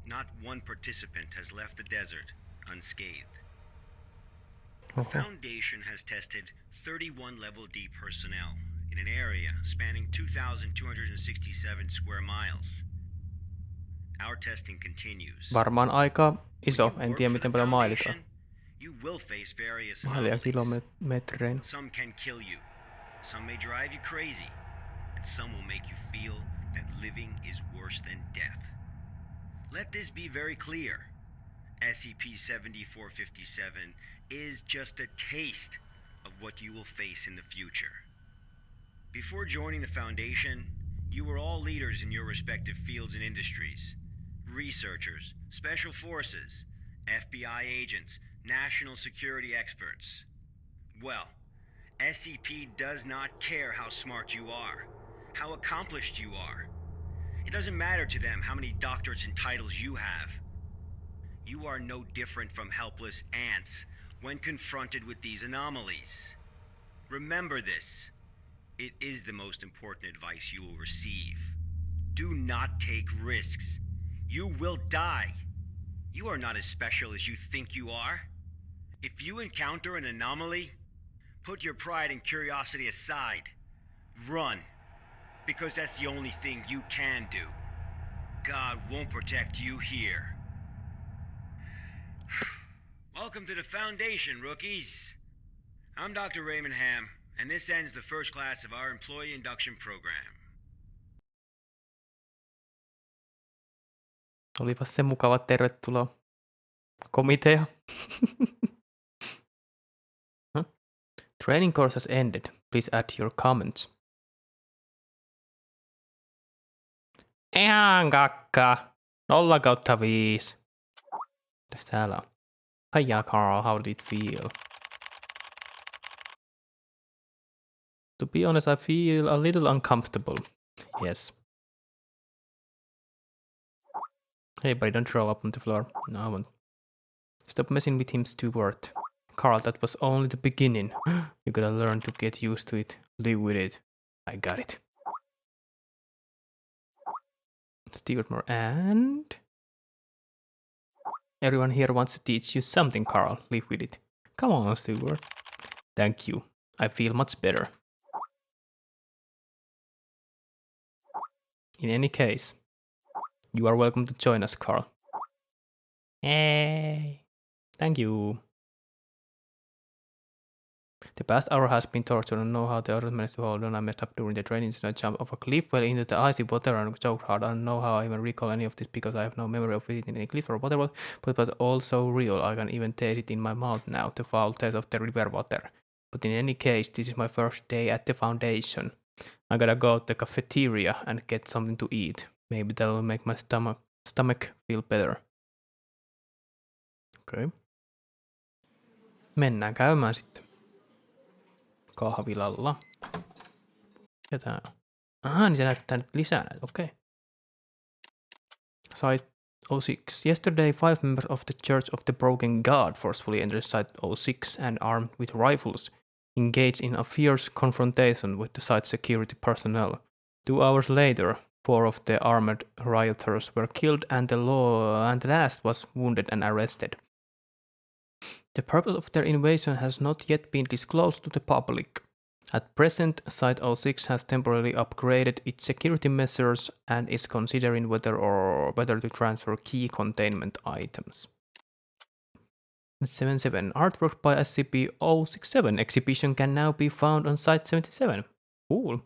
not one participant has left the desert unscathed. The Foundation has tested 31 Level D personnel in an area spanning 2,267 square miles. Our testing continues. Varmaan aika iso, en tiedä miten paljon mailitaan. You will face various Mailia anomalies. kilometrein. Some can kill you, some may drive you crazy, and some will make you feel that living is worse than death. Let this be very clear. SCP-7457 is just a taste of what you will face in the future. Before joining the Foundation, you were all leaders in your respective fields and industries. Researchers, special forces, FBI agents, national security experts. Well, SCP does not care how smart you are, how accomplished you are. It doesn't matter to them how many doctorates and titles you have. You are no different from helpless ants when confronted with these anomalies. Remember this. It is the most important advice you will receive. Do not take risks. You will die. You are not as special as you think you are. If you encounter an anomaly, put your pride and curiosity aside. Run, because that's the only thing you can do. God won't protect you here. Welcome to the Foundation, rookies. I'm Dr. Raymond Ham, and this ends the first class of our employee induction program. Olipas se mukava tervetuloa. Komitea. Huh? Training course has ended. Please add your comments. Ihan kakka. 0/5. Mitäs täällä on? Hiya Carl, how did it feel? To be honest, I feel a little uncomfortable. Yes. Hey buddy, don't throw up on the floor. No, I won't. Stop messing with him, Stuart. Carl, that was only the beginning. You gotta learn to get used to it. Live with it. I got it. Stuart more and... Everyone here wants to teach you something, Carl. Live with it. Come on, Stuart. Thank you. I feel much better. In any case, you are welcome to join us, Carl. Hey! Thank you. The past hour has been torture. I don't know how the others managed to hold on. I messed up during the training, so I jumped off a cliff well into the icy water and choked hard. I don't know how I even recall any of this because I have no memory of visiting any cliff or waterfall, but it was all so real. I can even taste it in my mouth now, the foul taste of the river water. But in any case, this is my first day at the Foundation. I gotta go to the cafeteria and get something to eat. Maybe that'll make my stomach feel better. Okei. Okay. Mennään käymään sitten kahvilalla. Ja tää on. Niin se näyttää nyt lisää näitä. Okei. Okay. Site 06. Yesterday, 5 members of the Church of the Broken God forcefully entered Site 06 and armed with rifles engaged in a fierce confrontation with the site security personnel. 2 hours later, 4 of the armored rioters were killed and the last was wounded and arrested. The purpose of their invasion has not yet been disclosed to the public. At present, Site-06 has temporarily upgraded its security measures and is considering whether to transfer key containment items. 77. Artwork by SCP-067 exhibition can now be found on Site-77. Cool.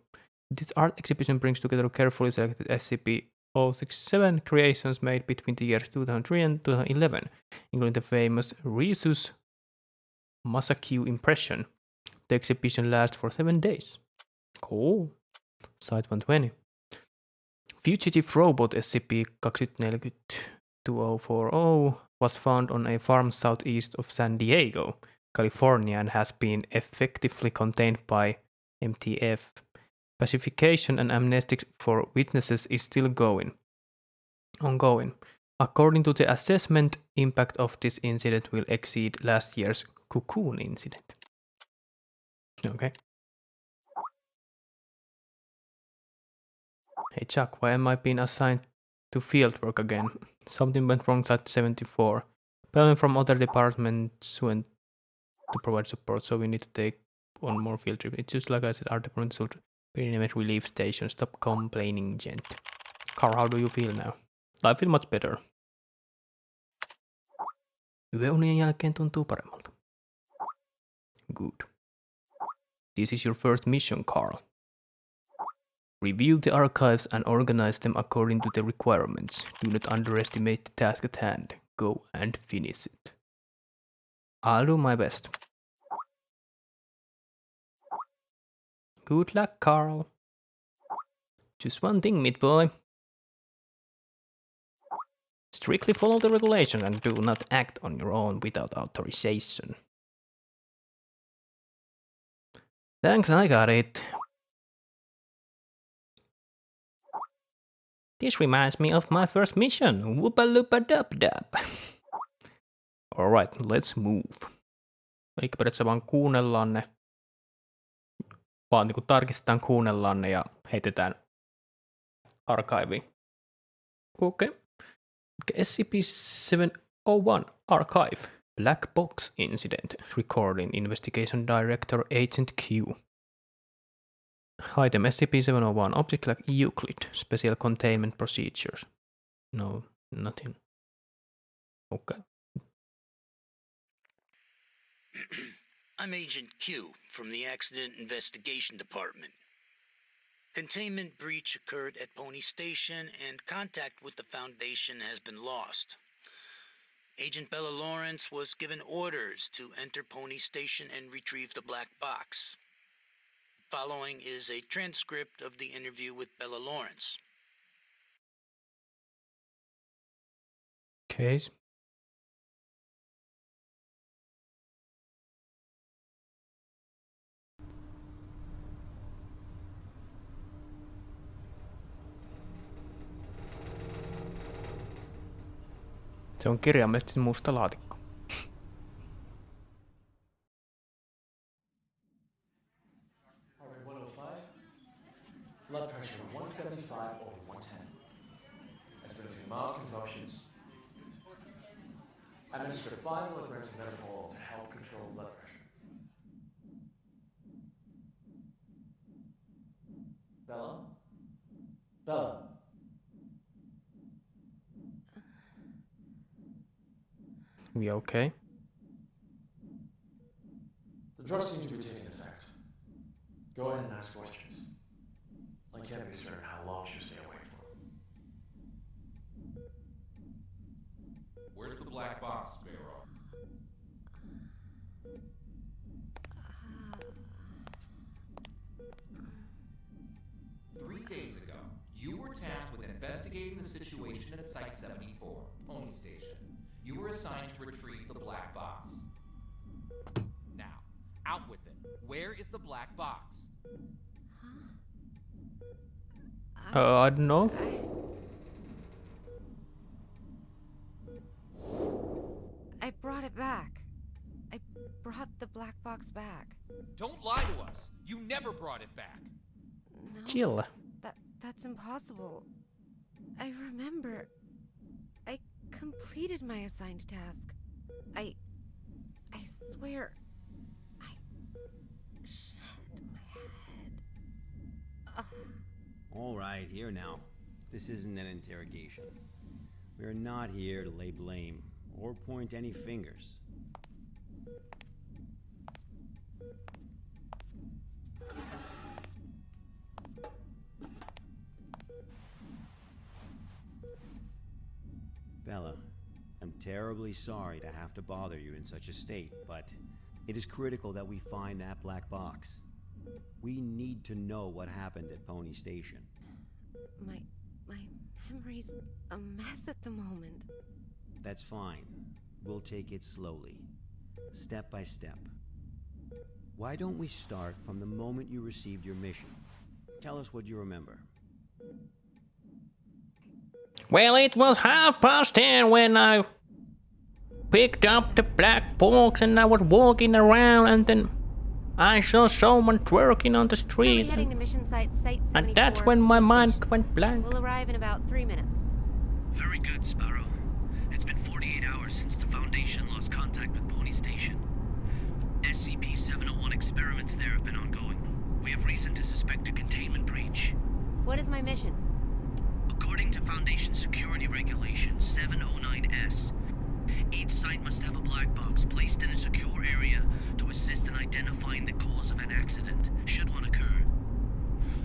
This art exhibition brings together carefully selected SCP-067 creations made between the years 2003 and 2011, including the famous Rhesus Masakyu impression. The exhibition lasts for 7 days. Cool. Site-120. Fugitive robot SCP-2040 was found on a farm southeast of San Diego, California, and has been effectively contained by MTF. Pacification and amnesty for witnesses is still ongoing. According to the assessment, impact of this incident will exceed last year's Cocoon incident. Okay. Hey Chuck, why am I being assigned to fieldwork again? Something went wrong at 74. People from other departments went to provide support, so we need to take on more field trips. It's just like I said, our department should be in a relief station. Stop complaining, gent. Carl, how do you feel now? I feel much better. Yöunien jälkeen tuntuu paremmalta. Good. This is your first mission, Carl. Review the archives and organize them according to the requirements. Do not underestimate the task at hand. Go and finish it. I'll do my best. Good luck, Carl. Just one thing, mid-boy. Strictly follow the regulation and do not act on your own without authorization. Thanks, I got it. This reminds me of my first mission. Whoopa-loopa-dub-dub. Alright, let's move. Eli periaatteessa vaan kuunnellaan ne. Vaan niin tarkistetaan, kuunnellaan ne ja heitetään archiviin. Okei. Okay. SCP-701 Archive. Black Box Incident. Recording Investigation Director Agent Q. Item SCP-701 Object like Euclid. Special Containment Procedures. No, nothing. Okay. I'm Agent Q from the Accident Investigation Department. Containment breach occurred at Pony Station and contact with the Foundation has been lost. Agent Bella Lawrence was given orders to enter Pony Station and retrieve the black box. Following is a transcript of the interview with Bella Lawrence. Case. Se on kirjaimellisesti musta laatikko. Blood pressure of 175 over 110. Experiencing mild convulsions. Administer 5 milligrams of methanol to help control blood pressure. Bella? Bella? We okay? The drugs seem to be taking effect. Go ahead and ask questions. I can't be certain how long she'll stay awake for. Where's the black box, Sparrow? 3 days ago, you were tasked with investigating the situation at Site-74, Pony Station. You were assigned to retrieve the black box. Now, out with it. Where is the black box? I don't know. I brought it back. I brought the black box back. Don't lie to us. You never brought it back. No, Chill. that's impossible. I remember. I completed my assigned task. I swear. Shit, my right, here now. This isn't an interrogation. We're not here to lay blame or point any fingers. Bella, I'm terribly sorry to have to bother you in such a state, but it is critical that we find that black box. We need to know what happened at Pony Station. My memory's a mess at the moment. That's fine. We'll take it slowly, step by step. Why don't we start from the moment you received your mission? Tell us what you remember. Well, it was 10:30 when I picked up the black box and I was walking around and then I saw someone twerking on the street. Heading to mission site 74. And that's when my mind went blank. We'll arrive in about 3 minutes. Very good, Sparrow. It's been 48 hours since the Foundation lost contact with Pony Station. SCP-701 experiments there have been ongoing. We have reason to suspect a containment breach. What is my mission? According to Foundation Security Regulations 709S, each site must have a black box placed in a secure area to assist in identifying the cause of an accident, should one occur.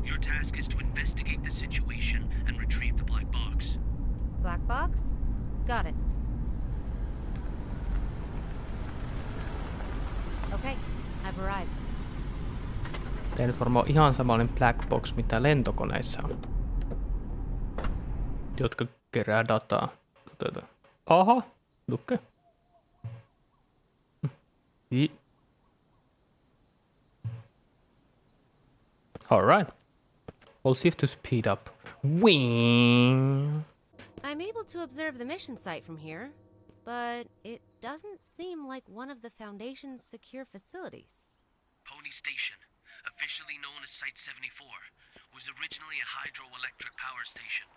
Your task is to investigate the situation and retrieve the black box. Black box? Got it. Okay, I've arrived. Tää nyt varmaan ihan samanlainen black box, mitä lentokoneissa on. Jotka kerää dataa. Aha, lukke. Alright. We'll see if to speed up. Wing. I'm able to observe the mission site from here, but it doesn't seem like one of the Foundation's secure facilities. Pony Station, officially known as Site 74, was originally a hydroelectric power station.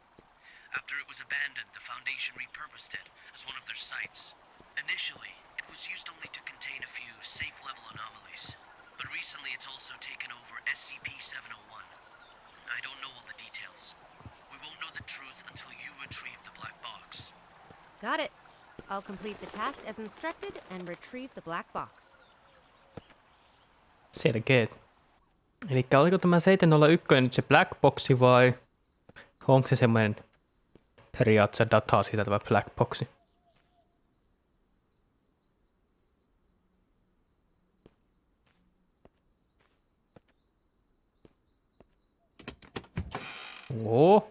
After it was abandoned, the Foundation repurposed it as one of their sites. Initially, it was used only to contain a few safe-level anomalies, but recently it's also taken over SCP-701. I don't know all the details. We won't know the truth until you retrieve the black box. Got it. I'll complete the task as instructed and retrieve the black box. Selkeet. Elikkä oliko tämä 701 nyt se black boxi vai onko se semmoinen periaatteessa dataa siitä tämä black boxi? Oh,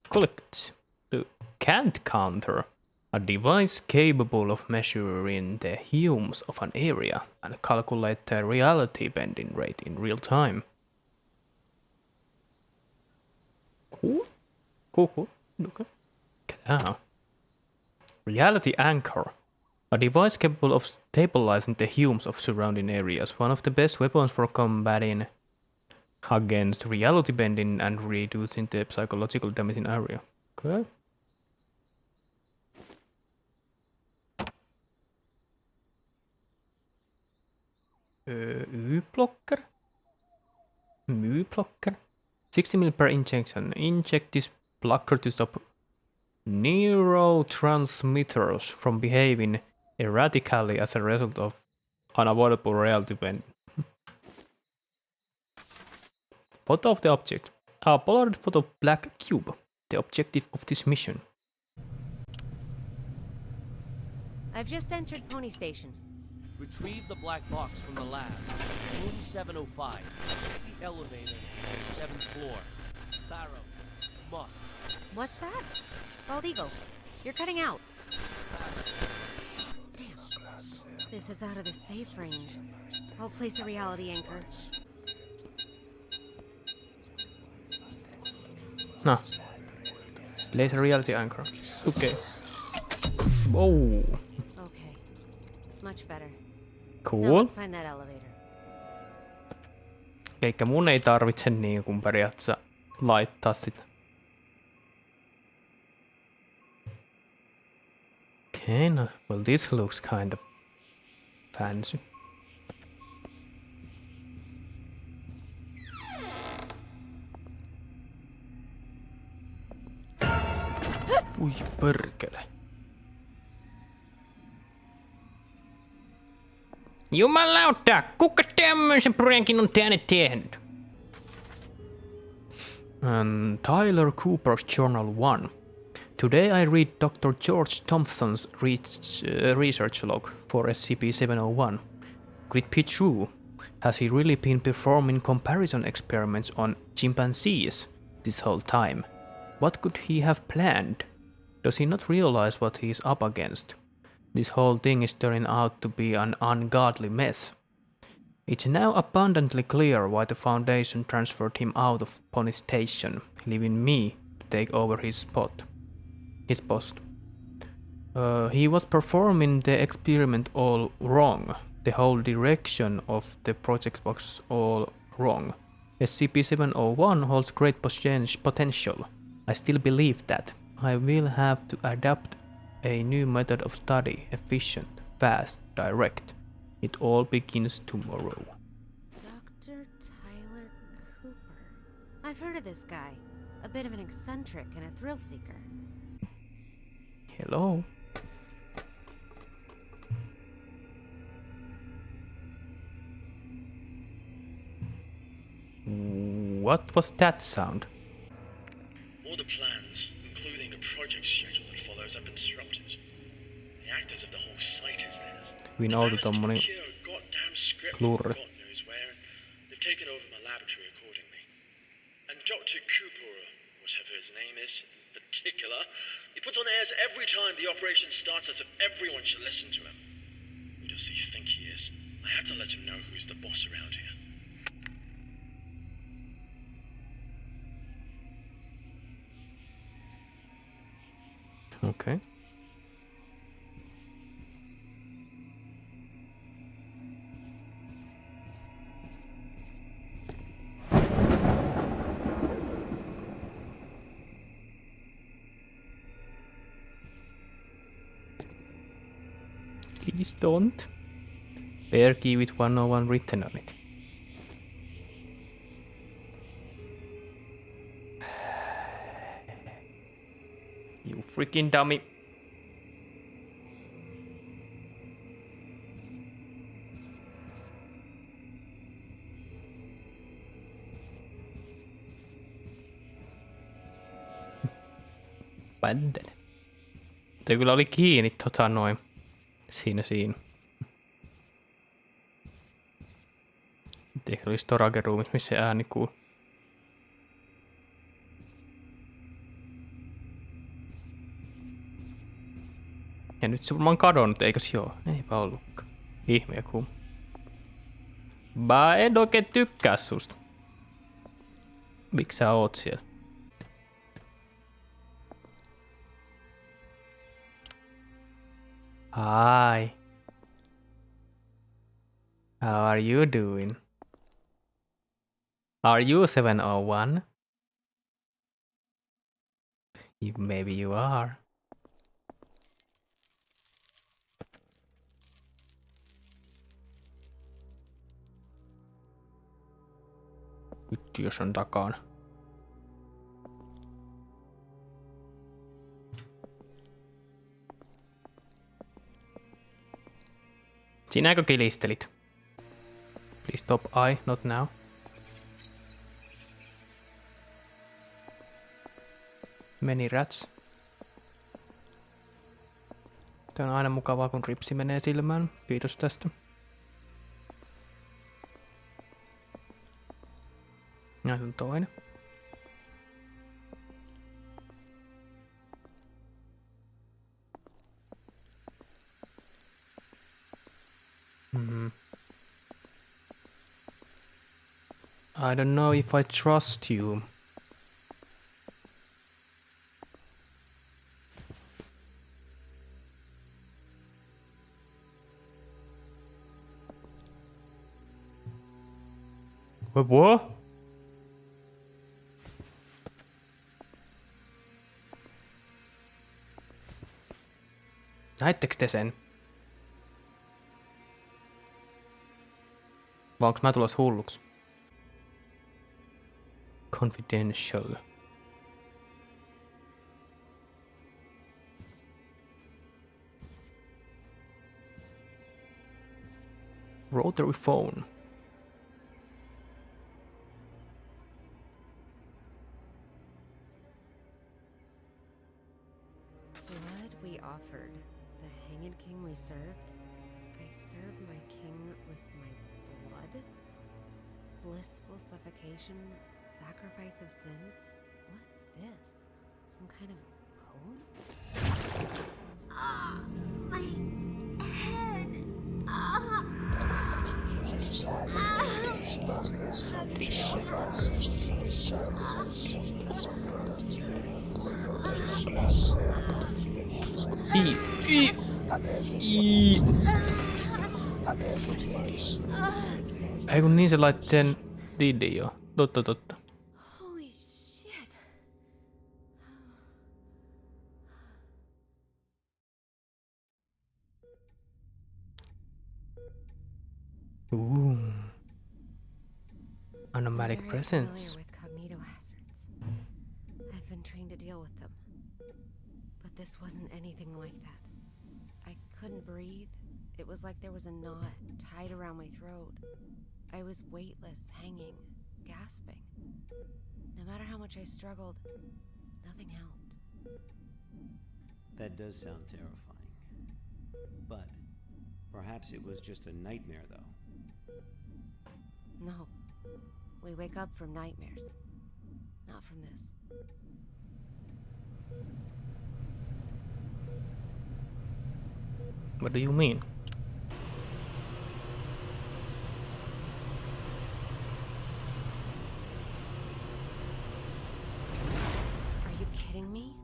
collect the cant counter, a device capable of measuring the humes of an area and calculate the reality bending rate in real time. Cool. Okay. Now, reality anchor, a device capable of stabilizing the humes of surrounding areas. One of the best weapons for combating against reality bending and reducing the psychological damage in area. Okay. U-blocker. Mu-blocker. 60 ml per injection. Inject this blocker to stop neurotransmitters from behaving erratically as a result of unavoidable reality bending. Photo of the object. A Polaroid photo of black cube. The objective of this mission. I've just entered Pony Station. Retrieve the black box from the lab. Room 705. The elevator on the 7th floor. Sparrow. Must. What's that? Bald Eagle, you're cutting out. Damn. This is out of the safe range. I'll place a reality anchor. No. Place a reality anchor. Okay. Whoa. Okay. Much better. Cool. Now let's find that elevator. Eikä mun ei tarvitse niin kuin periaatteessa laittaa sitä. Okay, no, well this looks kind of fancy. Ui perkele. Jumalauta, kuka tämmöisen projektin on tänne tehnyt? Tyler Cooper's Journal 1. Today I read Dr. George Thompson's research log for SCP-701. Could it be true? Has he really been performing comparison experiments on chimpanzees this whole time? What could he have planned? Does he not realize what he is up against? This whole thing is turning out to be an ungodly mess. It's now abundantly clear why the Foundation transferred him out of Pony Station, leaving me to take over his post. He was performing the experiment all wrong. The whole direction of the project was all wrong. SCP-701 holds great potential. I still believe that. I will have to adapt a new method of study, efficient, fast, direct. It all begins tomorrow. Dr. Tyler Cooper. I've heard of this guy. A bit of an eccentric and a thrill seeker. Hello. What was that sound? All the plans, including the project schedule that follows, have been disrupted. The actors of the whole site is theirs. Hyvin outo tommoni Goddamn script blurri. God knows where, and they've taken over my laboratory accordingly. And Dr. Cooper, or whatever his name is, in particular, he puts on airs every time the operation starts as if everyone should listen to him. Who does he think he is? I have to let him know who's the boss around here. Okay. Please don't. Bear key with 101 written on it. You freaking dummy. Pändele. Toi kyllä oli kiinni noin. Siinä. Ehkä oli storage roomissa, missä ääni kuuluu. Ja nyt se varmaan kadonnut, eikös joo? Eipä ollutkaan. Ihme ja kuum. Mä en oikein tykkää susta. Miksi sä oot siellä? Hi. How are you doing? Are you 701? Maybe you are. Vittu jos on takana. Sinäkö kilistelit? Please stop I, not now. Many rats. Tää on aina mukavaa, kun ripsi menee silmään. Kiitos tästä. Ja on toinen. I don't know if I trust you. What? Näittekö te sen? Vai onks mä tulos hulluks? Confidential. Rotary phone. Blood we offered, the hanged king we served. I serve my king with my blood? Blissful suffocation, sacrifice of sin? What's this? Some kind of poem? My head! Ei kun niin se laitti sen Didi jo. Totta. Holy shit! Ooh. Anomaly I'm very presence. familiar with cognito hazards. I've been trained to deal with them. But this wasn't anything like that. I couldn't breathe. It was like there was a knot tied around my throat. I was weightless, hanging, gasping. No matter how much I struggled, nothing helped. That does sound terrifying. But perhaps it was just a nightmare, though. No. We wake up from nightmares. Not from this. What do you mean? Are you kidding me?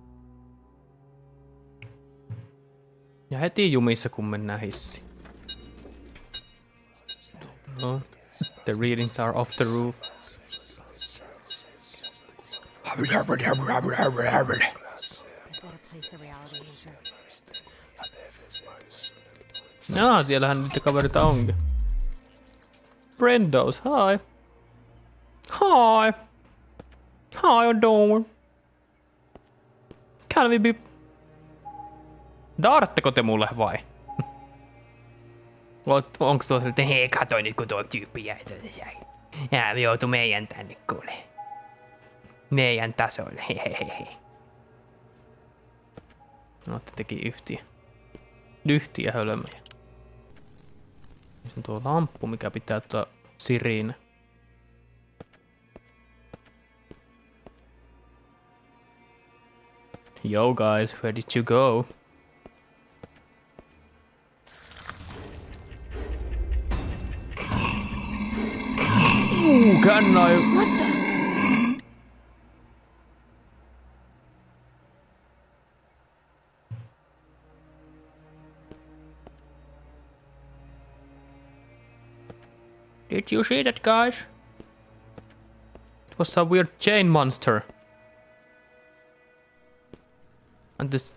Ja heti jumissa kun mennään hissiin. No. The readings are off the roof. I better place a reality anchor. Jaa, siellähän niitä kaverita onkin. Brendos, hi. Hi. How you doing? Can we be... Daaratteko te mulle vai? Onko tuossa, että hei katoi nyt kun tuo tyyppi jäi tuossa. Ja me joutu meidän tänne kuule. Meidän tasolle, hehehe. No, teki yhtiä hölmöjä. Se on tuo lamppu, mikä pitää tuota siriin. Yo guys, where did you go? Can I? What the? Did you see that, guys? It was a weird chain monster. And this...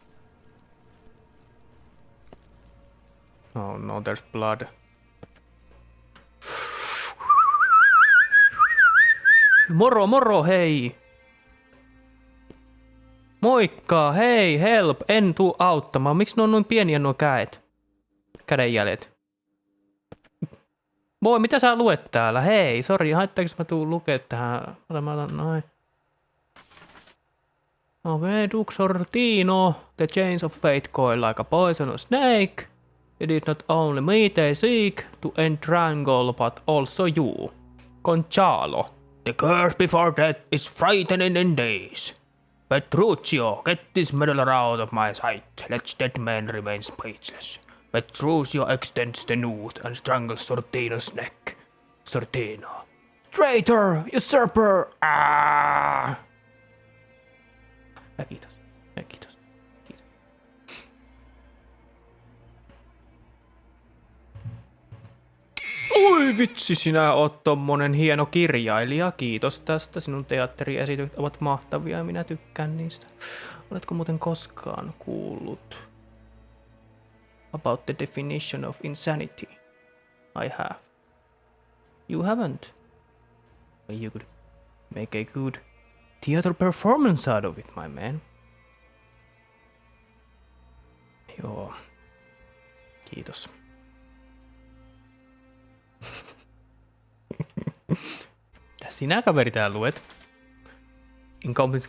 Oh no, there's blood. Moro, hei! Moikka, hei, help, en tuu auttamaan. Miksi ne on noin pieniä nuo kädenjäljet? Moi, mitä sä luet täällä? Hei, sori, haittaako mä tuun lukea tähän? Mä otan noin. Okay, Duxortino, the chains of fate coil like a poisonous snake. It is not only me they seek to entrangle, but also you. Conchalo, the curse before death is frightening in days. Petruccio, get this murderer out of my sight. Let dead men remain speechless. Petruccio extends the noose and strangles Sortino's neck. Sortino. Traitor! Usurper! Ah! Ja kiitos. Oi vitsi, sinä oot tommonen hieno kirjailija. Kiitos tästä. Sinun teatteriesitykset ovat mahtavia ja minä tykkään niistä. Oletko muuten koskaan kuullut about the definition of insanity? I have. You haven't? Well, you could make a good theater performance out of it, my man. Joo. Kiitos. Sinä kaveri täällä luet. Incomplete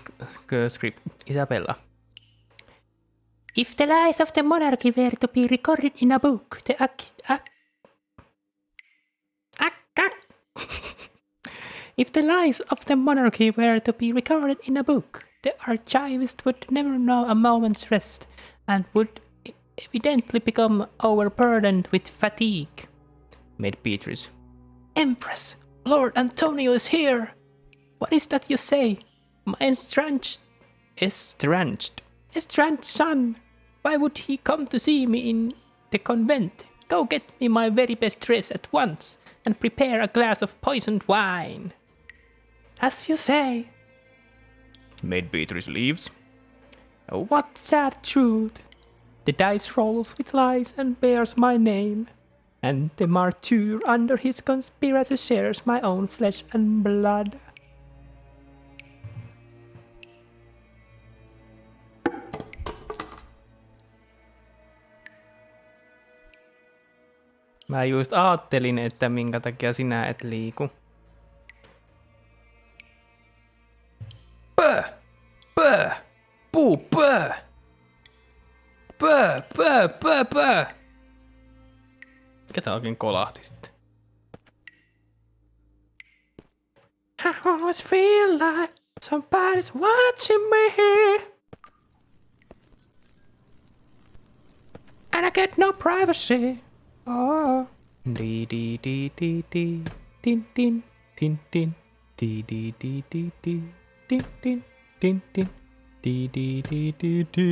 script. Isabella. If the lies of the monarchy were to be recorded in a book, If the lies of the monarchy were to be recorded in a book, the archivist would never know a moment's rest and would evidently become overburdened with fatigue. Maid Beatrice. Empress, Lord Antonio is here! What is that you say? My estranged son! Why would he come to see me in the convent? Go get me my very best dress at once and prepare a glass of poisoned wine. As you say. Maid Beatrice leaves. What sad truth! The dice rolls with lies and bears my name, and the martyr under his conspiracy shares my own flesh and blood. Mä just ajattelin, että minkä takia sinä et liiku. Pöö! Pöö! Puu! Pöö! Pöö! Pöö! Pöö! Pöö! Ketä oikein kolahti sitten? I always feel like somebody's watching me. And I get no privacy. Oh. Dee dee dee dee dee. Din din din din. Dee dee dee dee dee. Din din din din. Dee dee dee dee dee.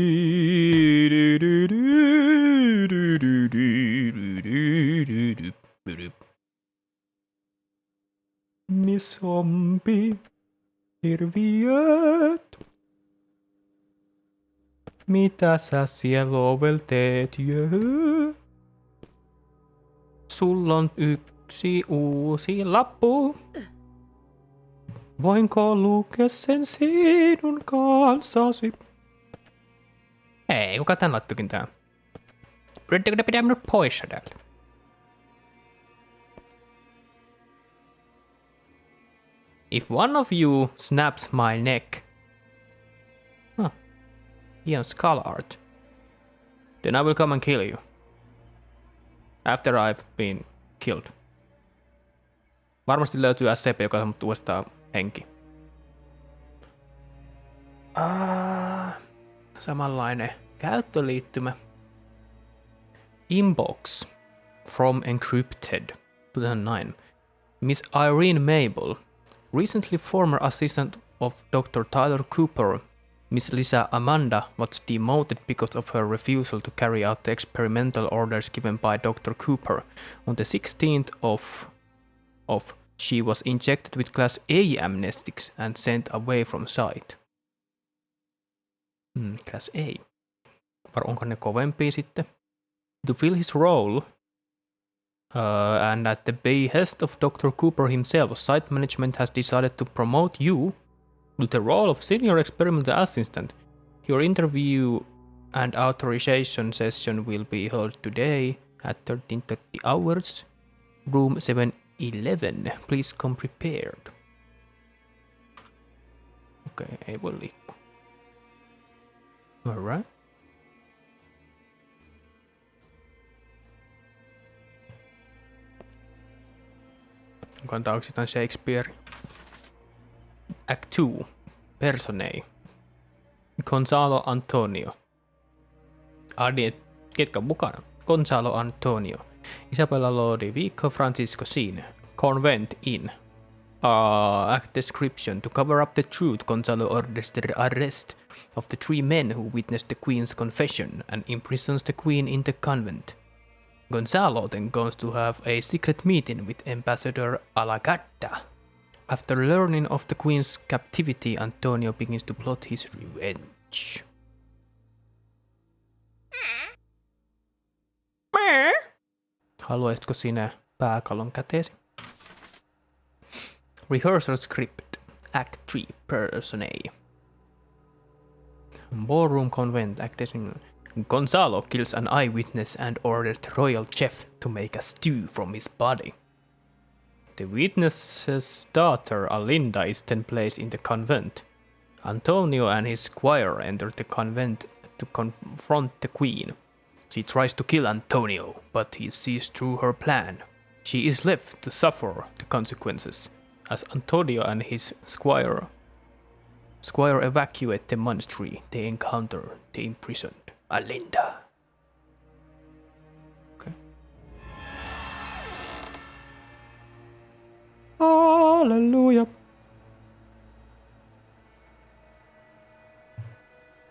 Ni zombi hirviöt. Mitä sä siellä ovella teet, jö? Sulla on yksi uusi lappu. Voinko lukea sen sinun kanssasi? Ei, kuka tän laittukin tää? Yrittäkö te pitää minut pois täältä? If one of you snaps my neck. He on skull art. Then I will come and kill you. After I've been killed. Varmasti löytyy SCP, joka on uudestaan henki. Samanlainen käyttöliittymä. Inbox from Encrypted 2009. Miss Irene Mabel, recently former assistant of Dr. Tyler Cooper. Miss Lisa Amanda was demoted because of her refusal to carry out the experimental orders given by Dr. Cooper. On the 16th of she was injected with Class A amnestics and sent away from site. Class A. Onko ne kovempia sitten? To fill his role, and at the behest of Dr. Cooper himself, site management has decided to promote you to the role of senior experimental assistant. Your interview and authorization session will be held today at 13:30 hours, room 711. Please come prepared. Okei, ei voi liikkua. Alright. Kantaa jotain Shakespeare. Act 2. Personae. Gonzalo Antonio. Ketkä mukana? Gonzalo Antonio. Isabella Lodovico Francisco Scene. Convent Inn. Act description. To cover up the truth, Gonzalo orders the arrest of the 3 men who witnessed the Queen's confession and imprisons the Queen in the convent. Gonzalo then goes to have a secret meeting with Ambassador Alagatta. After learning of the Queen's captivity, Antonio begins to plot his revenge. Haluaisitko sinä pääkallon käteesi? Rehearsal script. Act 3. Personae. Ballroom convent. Gonzalo kills an eyewitness and orders the royal chef to make a stew from his body. The witness's daughter, Alinda, is then placed in the convent. Antonio and his squire enter the convent to confront the queen. She tries to kill Antonio, but he sees through her plan. She is left to suffer the consequences, as Antonio and his squire evacuate the monastery. They encounter the imprisoned Alinda. Okay. Hallelujah.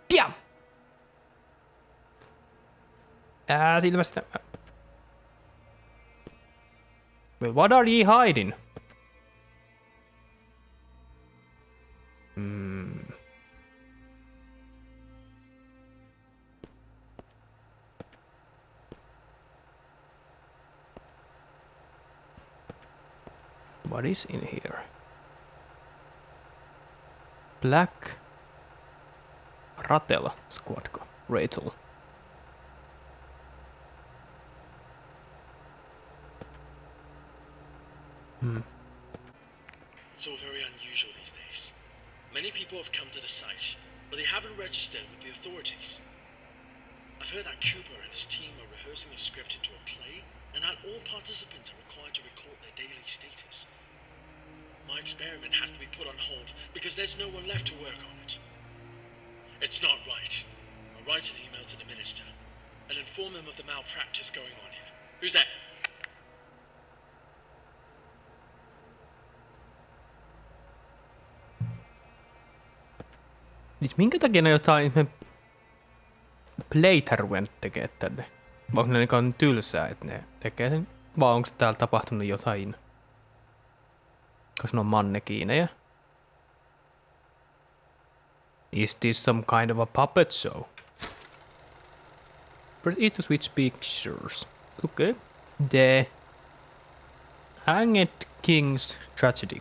Pian! Silmästä. Well, what are ye hiding? What is in here? Black Ratela squadko. Rachel. It's all very unusual these days. Many people have come to the site, but they haven't registered with the authorities. I've heard that Cooper and his team are rehearsing a script into a play, and that all participants are required to record their daily status. My experiment has to be put on hold because there's no one left to work on it. It's not right. I'll write an email to the minister and inform him of the malpractice going on here. Who's that? Siis minkä takia ne jotain playthrough tekee tänne? Vai onko ne niin tylsää, että ne tekee sen? Vai onko täällä tapahtunut jotain? Koska ne on mannekiineja. Is this some kind of a puppet show? Press E to switch pictures. Okay. The Hanged King's Tragedy.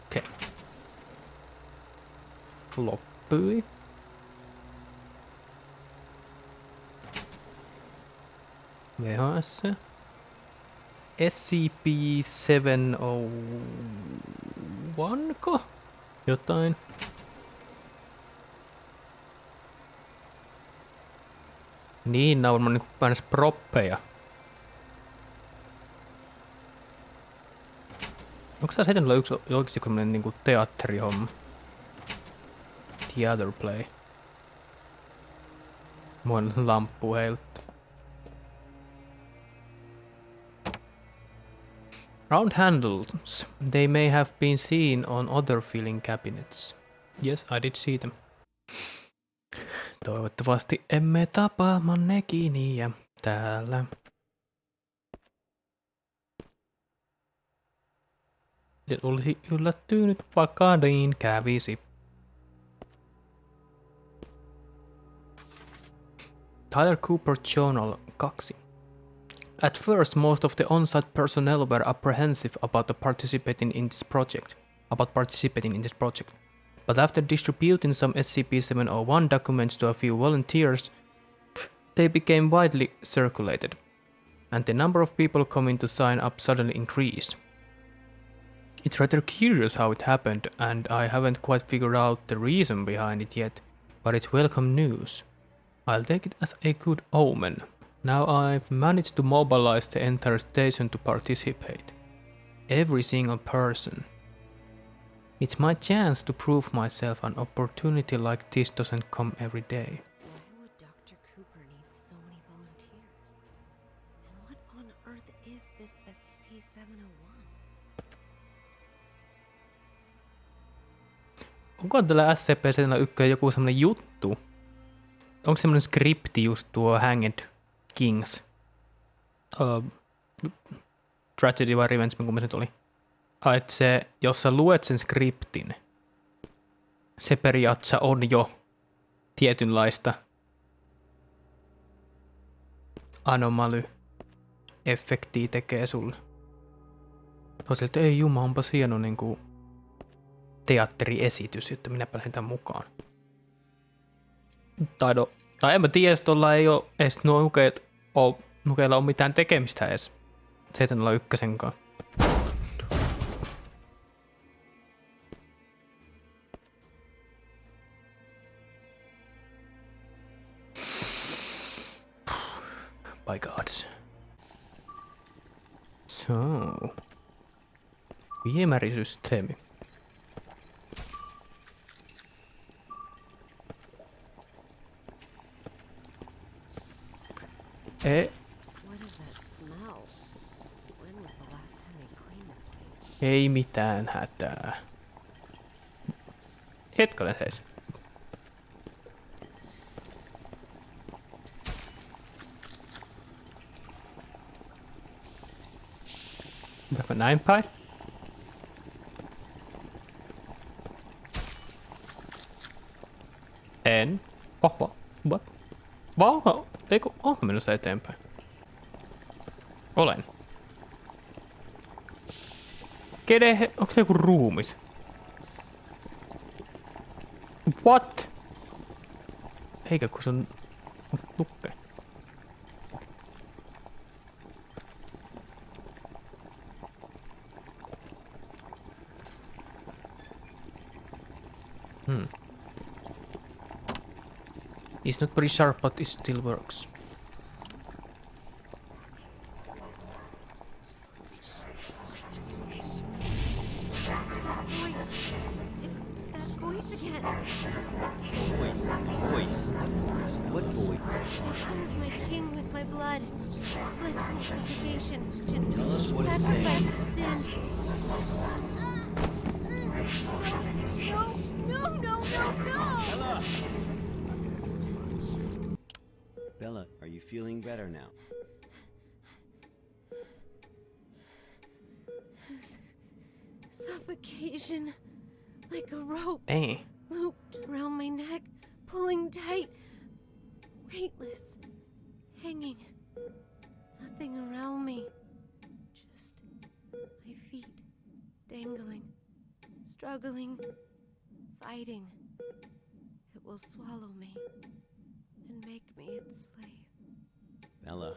Okay. Floppy. VHS. SCP-701 ko? Jotain. Niin, nää on varmaan niinku päänsä proppeja. Onko tää sitten yksi oikeesti joku niinku teatterihomma? Theater play. Mulla on lamppu heiluttu. Round handles. They may have been seen on other filling cabinets. Yes, I did see them. Toivottavasti emme tapaa mannekiiniä täällä. En olisi yllättynyt, vaikka niin kävisi. Tyler Cooper Journal 2. At first, most of the on-site personnel were apprehensive about participating in this project. But after distributing some SCP-701 documents to a few volunteers, they became widely circulated, and the number of people coming to sign up suddenly increased. It's rather curious how it happened, and I haven't quite figured out the reason behind it yet, but it's welcome news. I'll take it as a good omen. Now I've managed to mobilize the entire station to participate. Every single person. It's my chance to prove myself. An opportunity like this doesn't come every day. Why would Dr. Cooper need so many volunteers? And what on earth is this SCP-701? Onko tällä SCP-101 joku semmonen juttu? Onko semmonen skripti just tuo Hanged Kings? Tragedy vai Revenge, kummin se nyt oli? Että se, jos sä luet sen skriptin, se periaatteessa on jo tietynlaista anomaly-efektiä tekee sulle. Toisaalta, että ei juma, onpas hieno niinku teatteriesitys, että minäpä lähdetään mukaan. Tai en mä tiedä, että tuolla ei oo edes nuo nukeilla on mitään tekemistä edes 701 kanssa. So. Viemärisysteemi. What is that smell? When was the last time they cleaned this place? Ei mitään hätää. Hetkinen seis. Mä näin päin. En. Oho. What? Vauva. Eiku, oon menossa eteenpäin. Olen. Kede, onko se joku ruumis? What? Eikä kun se on lukke. It's not very sharp, but it still works. Voice again. Voice. What voice? I serve my king with my blood. Blissful suffocation. Tell us what it's saying. Sacrifice of sin. No! Bella, are you feeling better now? Suffocation. Like a rope. Ei. Looped around my neck. Pulling tight. Weightless. Hanging. Nothing around me. Just my feet. Dangling. Struggling. Fighting. It will swallow me. And make me its slave. Bella,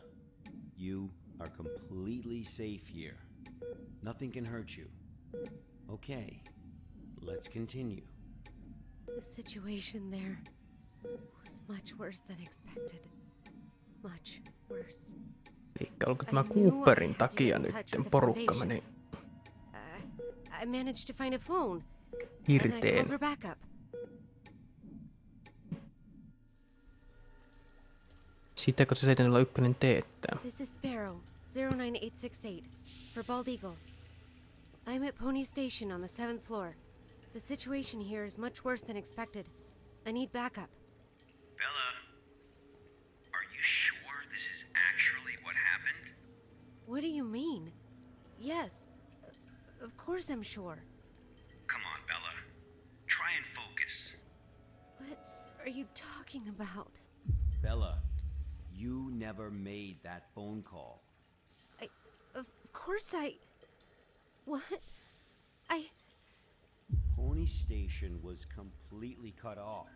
you are completely safe here. Nothing can hurt you. Okay, let's continue. The situation there was much worse than expected. Much worse. Elikkä oliko tämä Cooperin takia nyt porukka meni I managed to find a phone. And I hirteen. called her back up. Sitäkö se 701 teettää? This is Sparrow, 09868, for Bald Eagle. I'm at Pony Station on the 7th floor. The situation here is much worse than expected. I need backup. Bella, are you sure this is actually what happened? What do you mean? Yes, of course I'm sure. Come on, Bella. Try and focus. What are you talking about? Bella, you never made that phone call. Of course What? Pony Station was completely cut off.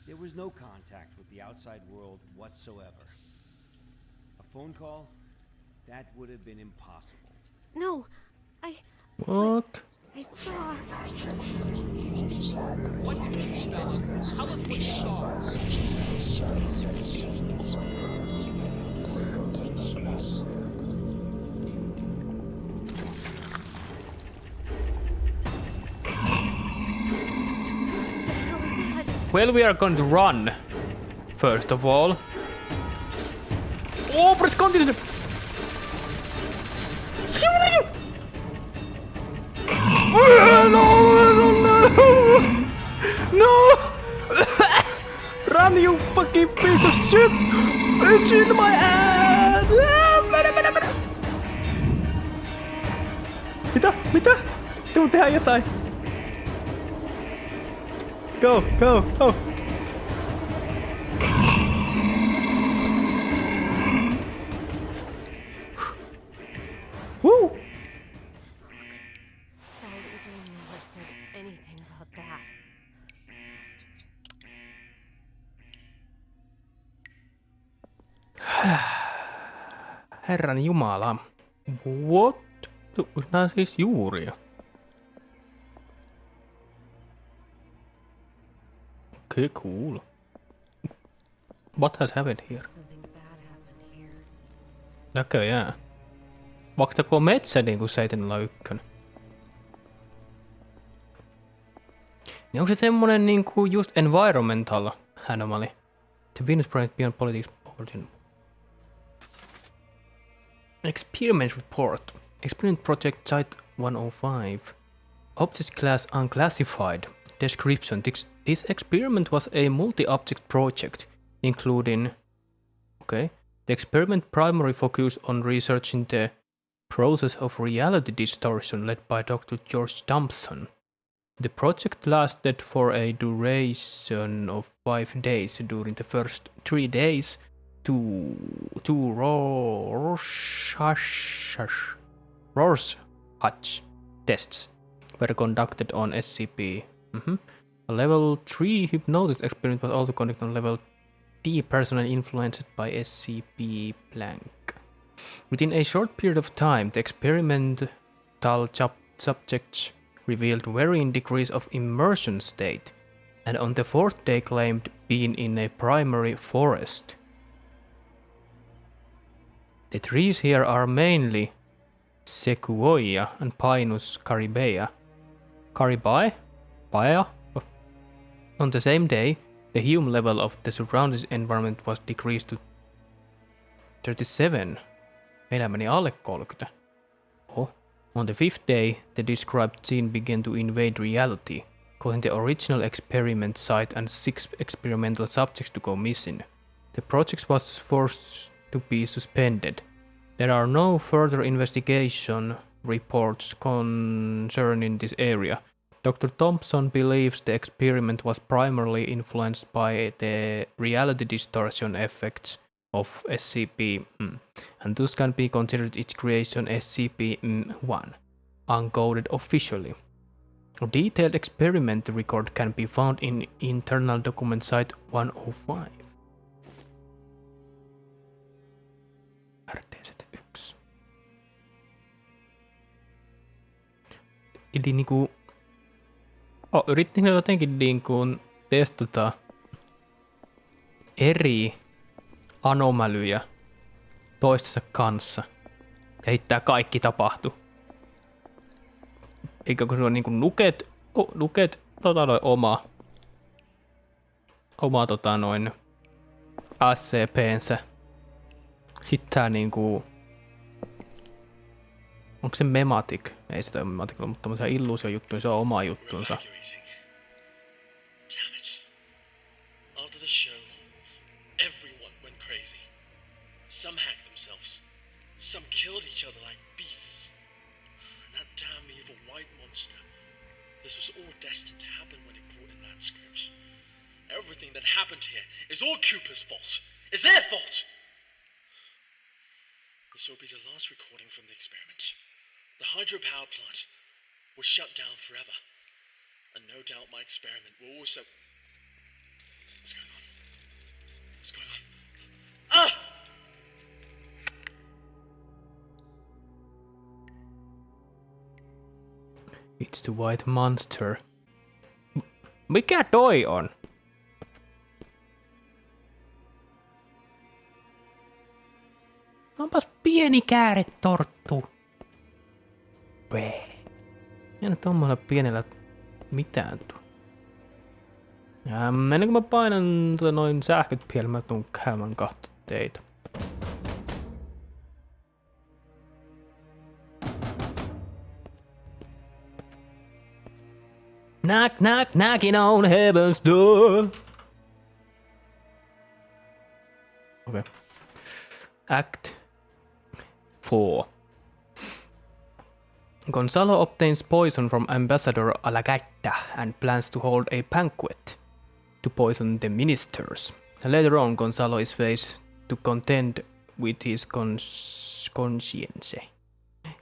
There was no contact with the outside world whatsoever. A phone call? That would have been impossible. No, What? I saw. What did you see, Bella? Tell us what you saw. Well, we are going to run. First of all. Oh, press continue. No! Run, you fucking piece of shit! It's in my ass! Mitä? Tuu tehdä jotain. Go! Woo! Bald Eagle never said anything about that. Herran Jumala. What? Nää siis juuria. Okay, cool. What has happened here? Something bad happened here. Näköjään. Vaktako metsä niinku 701? Niin onko se semmonen niinku just environmental anomaly? The Venus Project Beyond Politics Origin. Experiment Report. Experiment Project Site 105. Object Class Unclassified. Description. This experiment was a multi-object project, including... Okay. The experiment primarily focused on researching the process of reality distortion led by Dr. George Thompson. The project lasted for a duration of 5 days. During the first 3 days, two Rorschach tests were conducted on SCP. A level 3 hypnosis experiment was also conducted on level D, personally influenced by SCP blank. Within a short period of time, the experimental subjects revealed varying degrees of immersion state, and on the 4th day claimed being in a primary forest. The trees here are mainly Sequoia and Pinus caribea. Paea? On the same day, the hume level of the surrounding environment was decreased to 37. Meillä meni alle 30. On the 5th day, the described scene began to invade reality, causing the original experiment site and 6 experimental subjects to go missing. The project was forced to be suspended. There are no further investigation reports concerning this area. Dr. Thompson believes the experiment was primarily influenced by the reality distortion effects of SCP, and thus can be considered its creation SCP-1, uncoded officially. A detailed experiment record can be found in internal document site 105. RTZ1. Eli niinku... yrittin jotenkin niinku testata eri anomalyjä toistensa kanssa. Ja heittää kaikki tapahtu. Eikä kun se on niinku nuket oma SCP:nsä. Sitten tää niinku... Onko se Mematic? Ei sitä ole Mematic, mutta tämmöisiä illuusiojuttuja, se on oma juttunsa. After the show, everyone went crazy. Some hacked themselves. Some killed each other like beasts. And that damn evil white monster. This was all destined to happen when it brought in that script. Everything that happened here is all Cooper's fault. It's their fault! This will be the last recording from the experiment. The hydropower plant was shut down forever. And no doubt my experiment will also... What's going on? What's going on? Ah! It's the white monster. Mikä toi on? Onpas pieni kääretorttu. Ei nyt tommosella pienellä mitään tuu. Ja ennen kuin mä painan noin sähköt vielä, mä tuun käymään kahta teitä. Knock, knock, knocking on heaven's door. Okay. Act 4. Gonzalo obtains poison from Ambassador Alagatta and plans to hold a banquet to poison the ministers. Later on, Gonzalo is faced to contend with his conscience.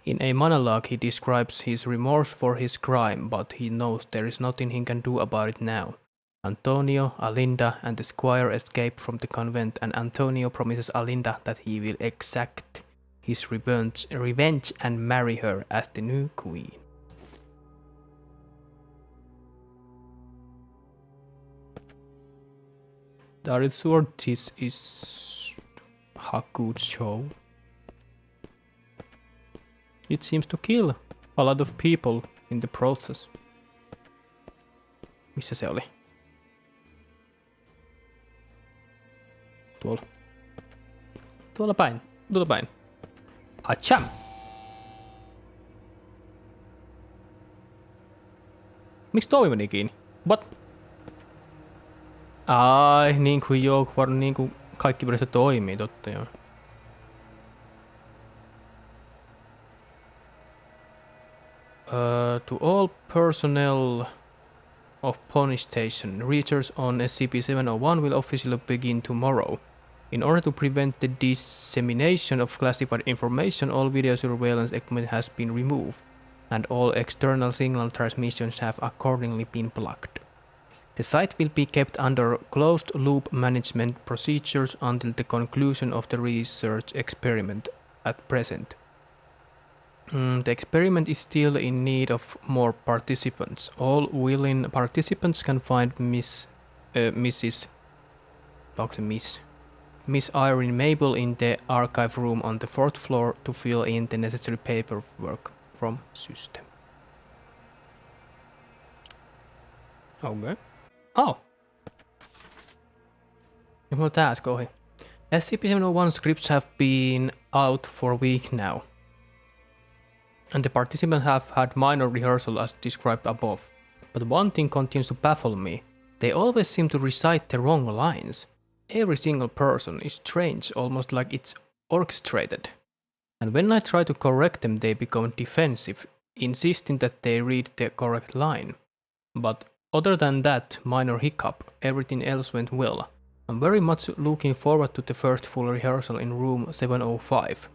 In a monologue, he describes his remorse for his crime, but he knows there is nothing he can do about it now. Antonio, Alinda, and the squire escape from the convent, and Antonio promises Alinda that he will exact his revenge and marry her as the new queen. The resort is Haku's show. It seems to kill a lot of people in the process. Missä se oli? Tuolla. Tuolla päin. Tuolla päin. Hacham! Miksi toi meni kiinni? What? Ai, niin kuin joo, varmaan niin kuin kaikki pyrissä toimii, totta joo. To all personnel of Pony Station, research on SCP-701 will officially begin tomorrow. In order to prevent the dissemination of classified information, all video surveillance equipment has been removed, and all external signal transmissions have accordingly been blocked. The site will be kept under closed-loop management procedures until the conclusion of the research experiment at present. The experiment is still in need of more participants. All willing participants can find Miss Irene Mabel in the archive room on the 4th floor to fill in the necessary paperwork from system. Okay. Oh! Nyt mulla tää äsken ohi. SCP-701 scripts have been out for a week now, and the participants have had minor rehearsal as described above. But one thing continues to baffle me. They always seem to recite the wrong lines. Every single person is strange, almost like it's orchestrated. And when I try to correct them, they become defensive, insisting that they read the correct line. But other than that minor hiccup, everything else went well. I'm very much looking forward to the first full rehearsal in room 705,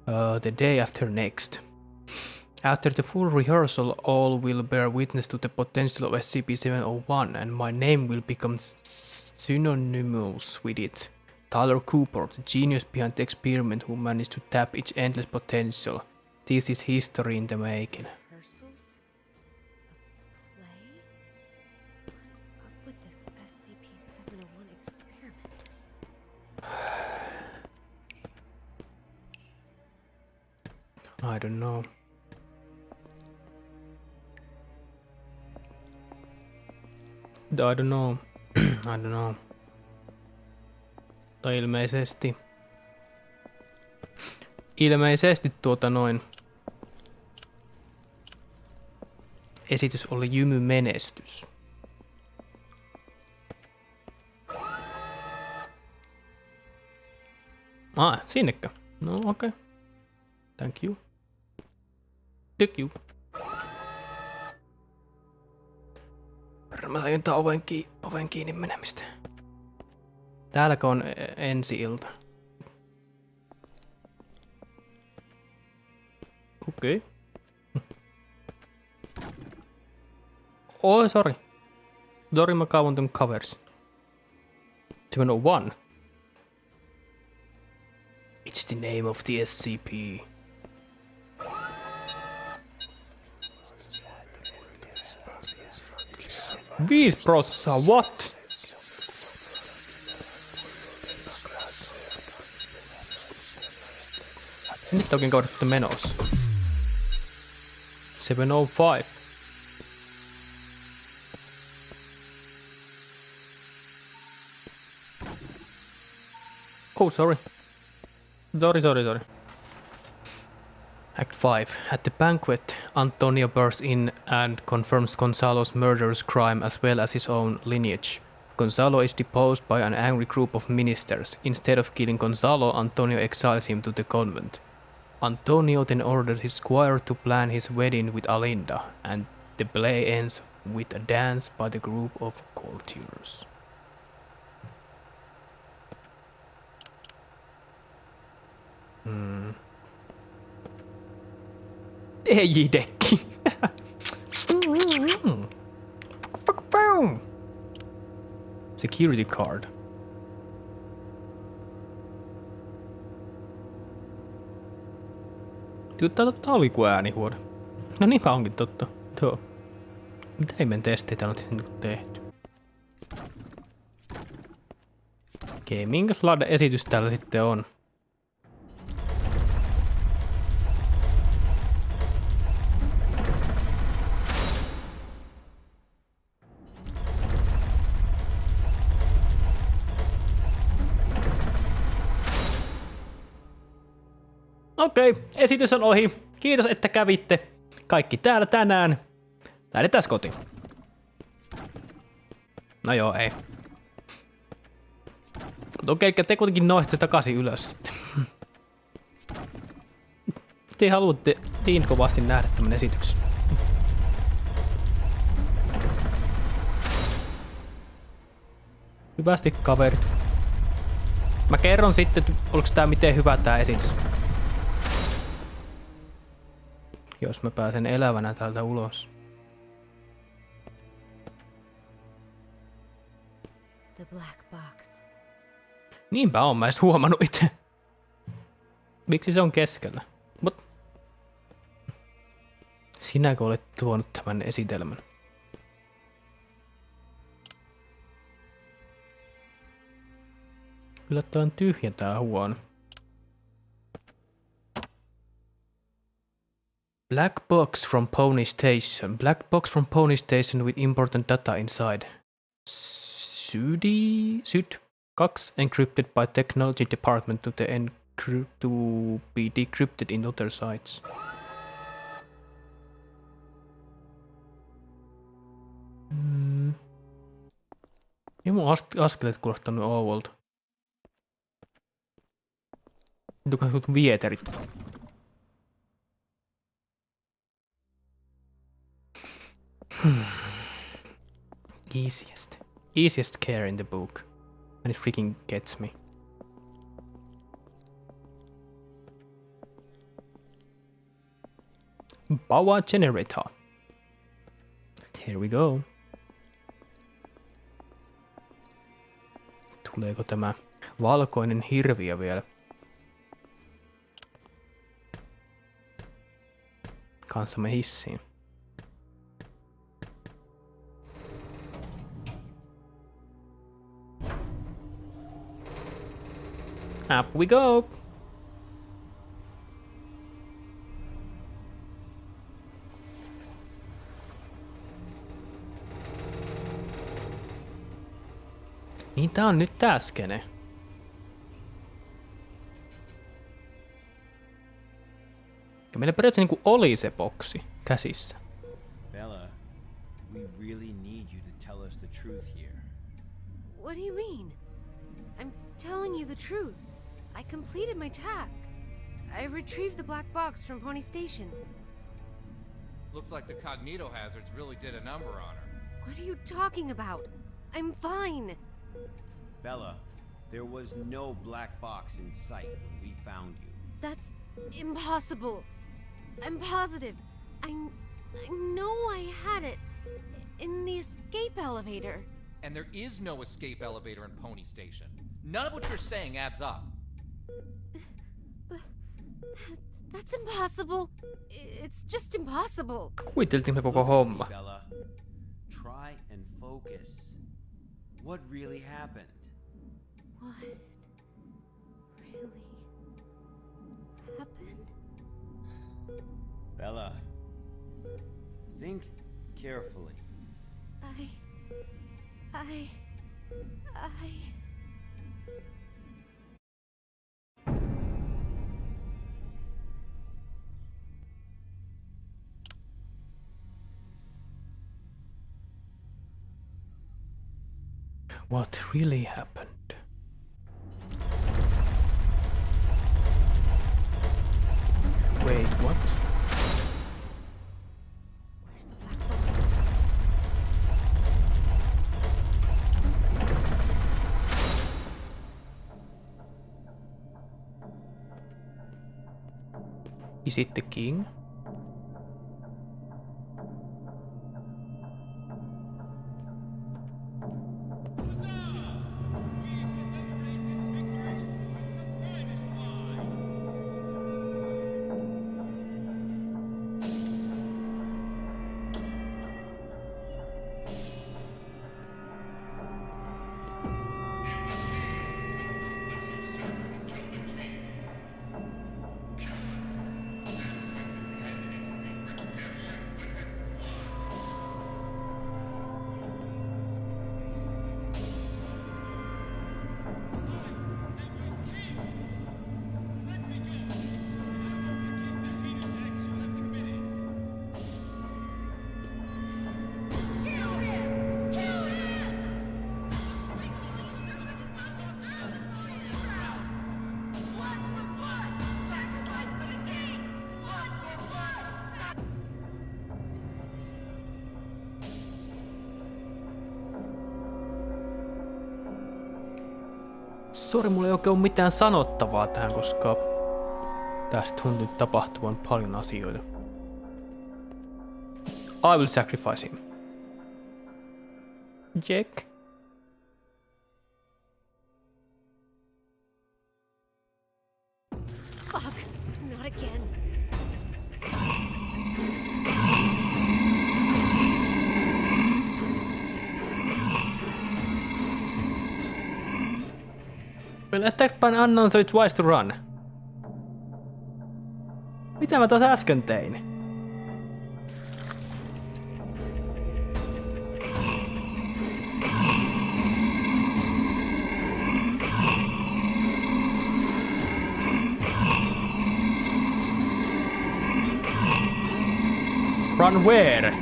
the day after next. After the full rehearsal, all will bear witness to the potential of SCP-701, and my name will become synonymous with it. Tyler Cooper, the genius behind the experiment who managed to tap its endless potential. This is history in the making. Rehearsals? A play? What is up with this SCP-701 experiment? I don't know. I don't know. I don't know. Tai ilmeisesti esitys oli jymymenestys. Sinnekö? No okei. Okay. Thank you. Thank you. Mä sain tää oven kiinni menemistä. Täälläkö on ensi-ilta? Okei. Oi, sorry. Sorry, mä kaavun ton covers. 701. It's the name of the SCP. What? Nyt onkin kaudettu menossa. 705. Oh, sorry. Sorry. Act 5. At the banquet, Antonio bursts in and confirms Gonzalo's murderous crime as well as his own lineage. Gonzalo is deposed by an angry group of ministers. Instead of killing Gonzalo, Antonio exiles him to the convent. Antonio then orders his squire to plan his wedding with Alinda, and the play ends with a dance by the group of courtiers. DJ-dekki. Security card. Tää oli kuin äänihuone. No niinpä onkin totta. Joo. Mitä ihmeen testiä täällä on tehty? Okei, minkälainen esitys täällä sitten on? Okei, esitys on ohi. Kiitos, että kävitte. Kaikki täällä tänään. Lähdetään kotiin. No joo, ei. Okei, te kuitenkin noitte takaisin ylös sitten. Te haluatte niin kovasti nähdä tämän esityksen. Hyvästi kaverit. Mä kerron sitten, että oliko tää miten hyvä tää esitys. Jos mä pääsen elävänä täältä ulos. The black box. Niinpä on, mä edes huomannut itse. Miksi se on keskellä? Mut... Sinäkö olet tuonut tämän esitelmän? Yllättävän tyhjä tää huone. Black box from Pony Station. Black box from Pony Station with important data inside. SUD 2 encrypted by technology department to be decrypted in other sites. Ei mun askeleet kuulostanut ouolta. Nyt on vieterit. Easiest care in the book. And it freaking gets me. Power generator. Here we go. Tuleeko tämä valkoinen hirviö vielä? Kanssamme hissiin. Up we go! Niin tää on nyt tää skene. Meillä periaatteessa niinku oli se boksi käsissä. Bella, we really need you to tell us the truth here. What do you mean? I'm telling you the truth. I completed my task. I retrieved the black box from Pony Station. Looks like the cognito hazards really did a number on her. What are you talking about? I'm fine. Bella, there was no black box in sight when we found you. That's impossible. I'm positive. I know I had it in the escape elevator. And there is no escape elevator in Pony Station. None of what you're saying adds up. But that's impossible. It's just impossible. Kuviteltiinko koko homma? Bella, try and focus. What really happened? What really happened? Bella, think carefully. I... What really happened? Wait, what? Where's the black box? Is it the king? Sori, mulla ei oikein ole mitään sanottavaa tähän, koska tästä tuntuu tapahtuvan paljon asioita. I will sacrifice him. Jack. Fuck, not again. When attacked by an unknown threat, twice to run. Mitä mä taas äsken tein? Run where?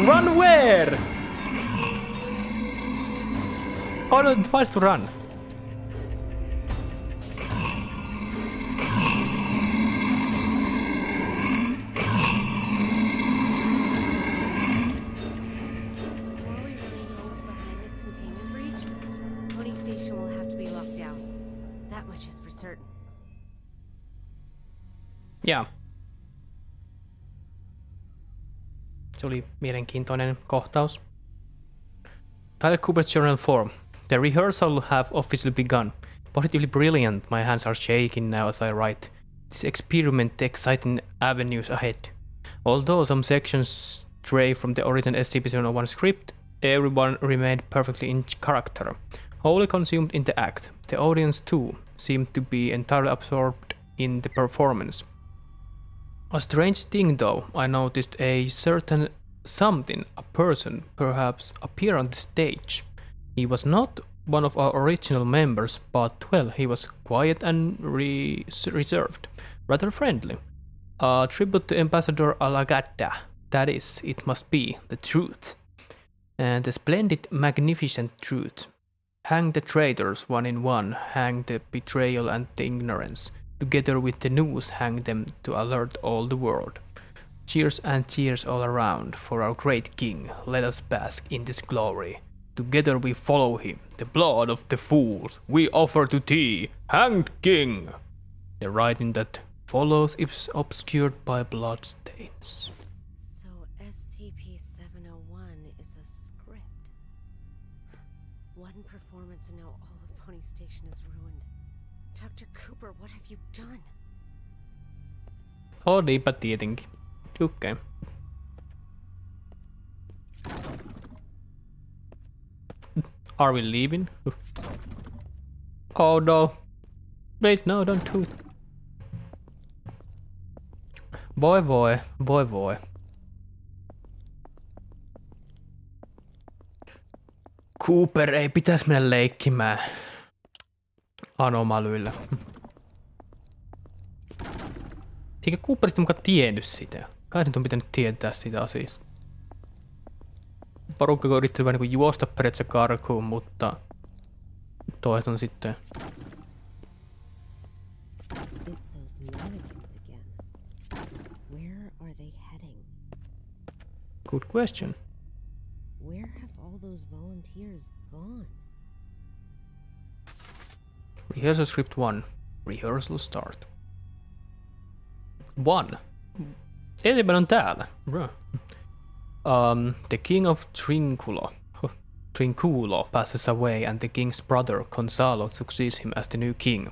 Run where? Oh no, twice to run. Jaa. Se oli mielenkiintoinen kohtaus. Tyler Cooper's Journal 4. The rehearsal have officially begun. Positively brilliant, my hands are shaking now as I write. This experiment takes exciting avenues ahead. Although some sections stray from the original SCP-701 script, everyone remained perfectly in character, wholly consumed in the act. The audience too seemed to be entirely absorbed in the performance. A strange thing though, I noticed a certain something, a person, perhaps, appear on the stage. He was not one of our original members, but, well, he was quiet and reserved, rather friendly. A tribute to Ambassador Alagata, that is, it must be, the truth. And the splendid, magnificent truth. Hang the traitors one in one, hang the betrayal and the ignorance. Together with the news, hang them to alert all the world. Cheers and cheers all around for our great king. Let us bask in this glory. Together we follow him. The blood of the fools we offer to thee, hanged king. The writing that follows is obscured by bloodstains. So SCP-701 is a script. One performance and now all of Pony Station is ruined. Dr. Cooper, what have you done? Niinpä tietenkin. Okay. Are we leaving? Oh no. Wait, no, don't do it. Voi. Cooper, ei pitäisi mennä leikkimään anomalyillä. Eikä Cooperista mukaan tiennyt sitä. Kai nyt on pitänyt tietää sitä asiasta. Porukka yritti vähän niin juosta periaatteessa karkuun, mutta toiset on sitten... It's those mannequins again. Where are they heading? Good question. Where have all those volunteers gone? Rehearsal script 1. Rehearsal start. 1. Ensimmäinen on täällä. The king of Trinculo passes away and the king's brother Gonzalo succeeds him as the new king.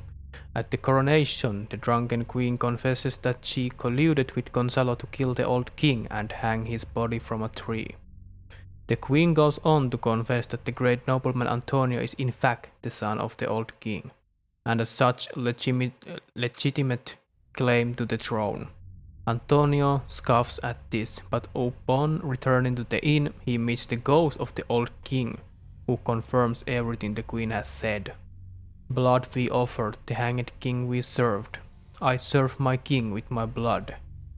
At the coronation, the drunken queen confesses that she colluded with Gonzalo to kill the old king and hang his body from a tree. The queen goes on to confess that the great nobleman Antonio is in fact the son of the old king, and as such legitimate claim to the throne. Antonio scoffs at this, but upon returning to the inn, he meets the ghost of the old king, who confirms everything the queen has said. Blood we offered, the hanged king we served. I serve my king with my blood.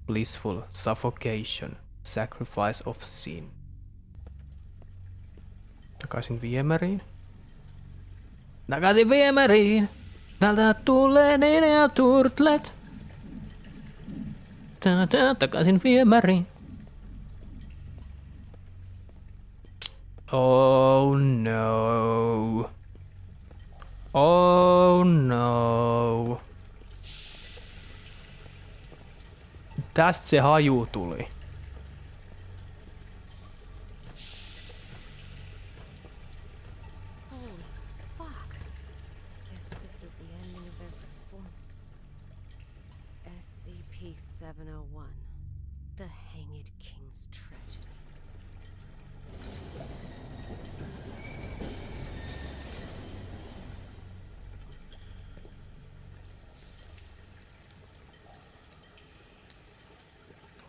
Blissful suffocation, sacrifice of sin. Takaisin viemäriin. Takaisin viemäriin! Täältä tulee Ninja Turtlet! Takaisin viemäriin. Oh no. Oh no. Tästä se haju tuli. Holy fuck. Guess this is the ending of their performance. SCP-701. The Hanged King's Tragedy.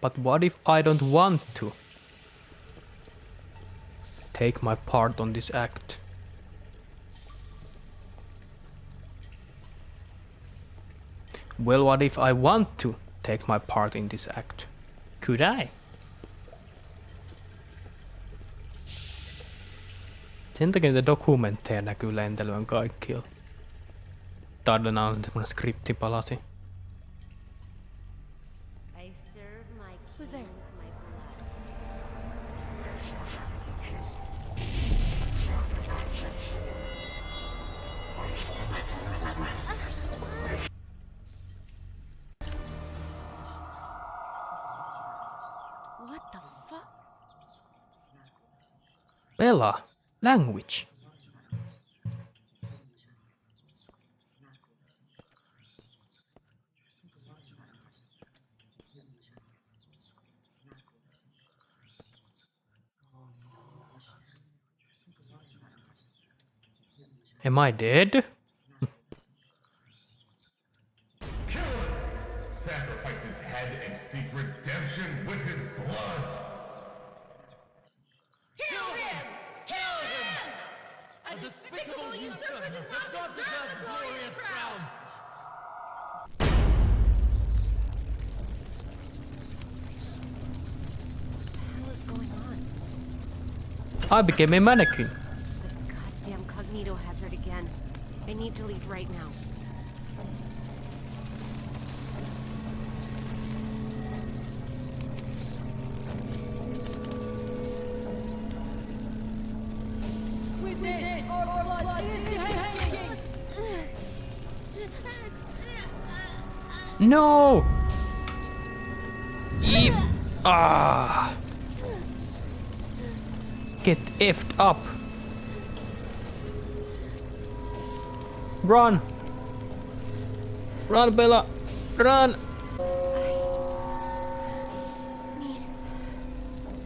But what if I don't want to take my part on this act? Well, what if I want to take my part in this act? Could I? Sen takia niitä dokumentteja näkyy lentelyn kaikkialla. Tadena on semmonen skriptipalasi. Who's there? What the fuck? Bella, language. Am I dead? Sacrifice his head and seek redemption with his blood. Kill him! Kill him! A despicable usurper does not deserve the glorious crown! What the hell is going on? I became a mannequin. It's the goddamn cognito hazard again. I need to leave right now. With this, our blood is the hanging! No! Ah! Get effed up! Run! Run, Bella! Run! Need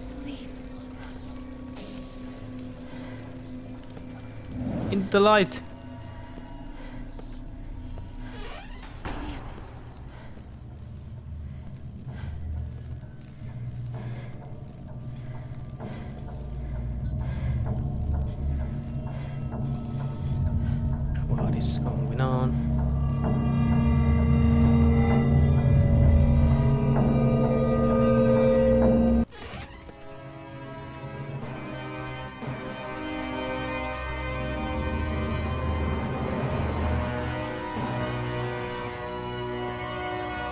to leave. In the light! Damn it. What is going on?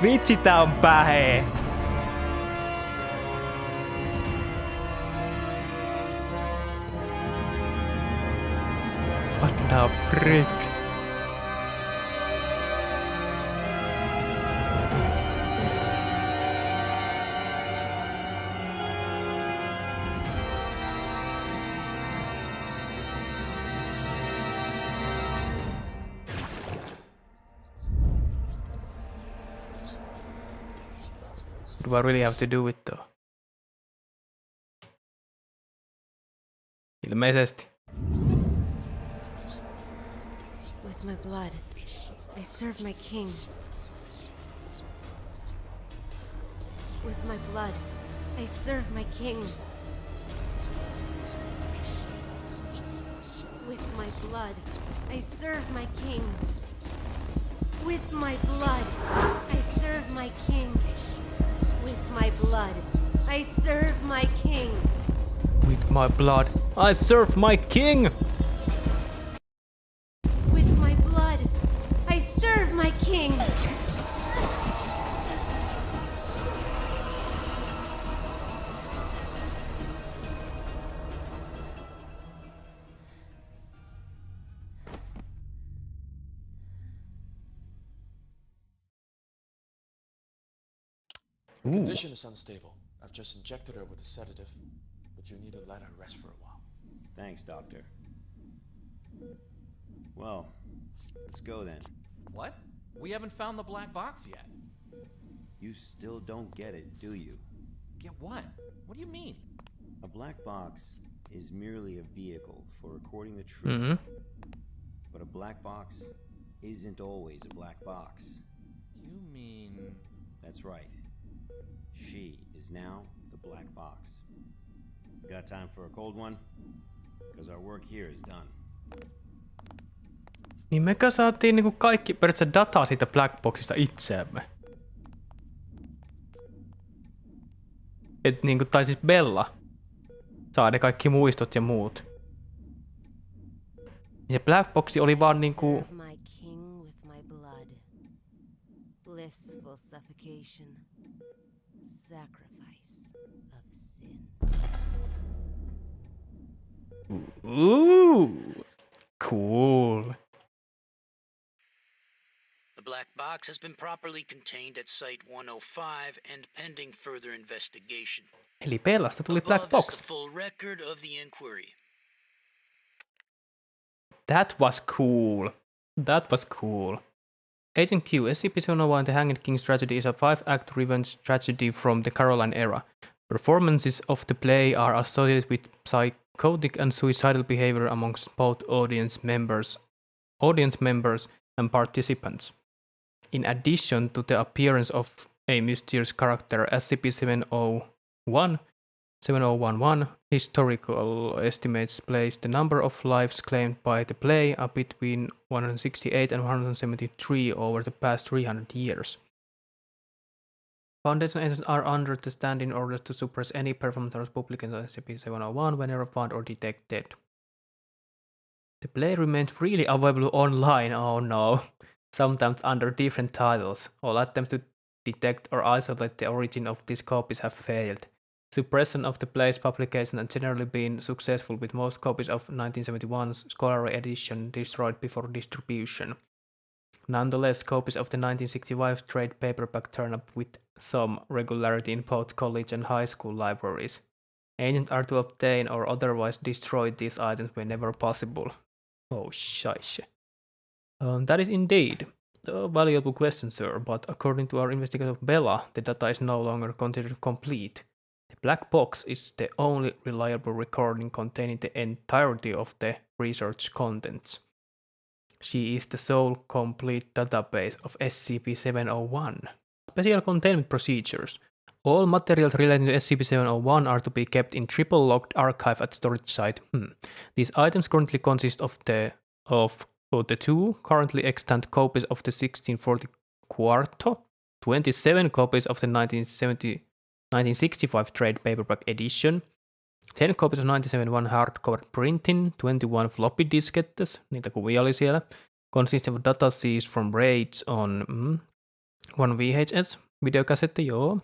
Vitsi, tää on pähe! What the frick? Do I really have to do it though? Ilmeisesti. With my blood, I serve my king. With my blood, I serve my king. With my blood, I serve my king. With my blood, I serve my king. With my blood, I serve my king. With my blood, I serve my king! With my blood, I serve my king. Her condition is unstable. I've just injected her with a sedative, but you need to let her rest for a while. Thanks, Doctor. Well, let's go then. What? We haven't found the black box yet. You still don't get it, do you? Get what? What do you mean? A black box is merely a vehicle for recording the truth. But a black box isn't always a black box. You mean... That's right. She is now the black box. Got time for a cold one? Because our work here is done. Niin mekö saatiin niinku kaikki periaatteessa dataa siitä black boxista itseämme. Et niinku, tai siis Bella saa ne kaikki muistot ja muut. Ja black boxi oli vaan niinku... My king with my blood. Blissful suffocation. Sacrifice of sin. Ooh, cool. The black box has been properly contained at Site 105 and pending further investigation. Eli Bellasta tuli black box. Above is the full record of the inquiry. That was cool. That was cool. Agent Q, SCP-701 The Hanged King's Tragedy is a 5-act revenge tragedy from the Caroline era. Performances of the play are associated with psychotic and suicidal behavior amongst both audience members and participants. In addition to the appearance of a mysterious character, SCP-711 historical estimates place the number of lives claimed by the play are between 168 and 173 over the past 300 years. Foundation agents are under the standing order to suppress any performance public in SCP-701 whenever found or detected. The play remains freely available online, oh no, sometimes under different titles. All attempts to detect or isolate the origin of these copies have failed. Suppression of the play's publication has generally been successful, with most copies of 1971's scholarly edition destroyed before distribution. Nonetheless, copies of the 1965 trade paperback turn up with some regularity in both college and high school libraries. Agents are to obtain or otherwise destroy these items whenever possible. Oh, scheisse. That is indeed a valuable question, sir, but according to our investigator Bella, the data is no longer considered complete. The black box is the only reliable recording containing the entirety of the research contents. She is the sole complete database of SCP-701. Special containment procedures. All materials relating to SCP-701 are to be kept in triple-locked archive at storage site. These items currently consist of the two currently extant copies of the 1640 Quarto, 27 copies of the 1965 trade paperback edition, 10 copies of 1971 hardcover printing, 21 floppy diskettes, niitä kuvia oli siellä, consisting of data seized from raids on 1 VHS, videokasetti, joo,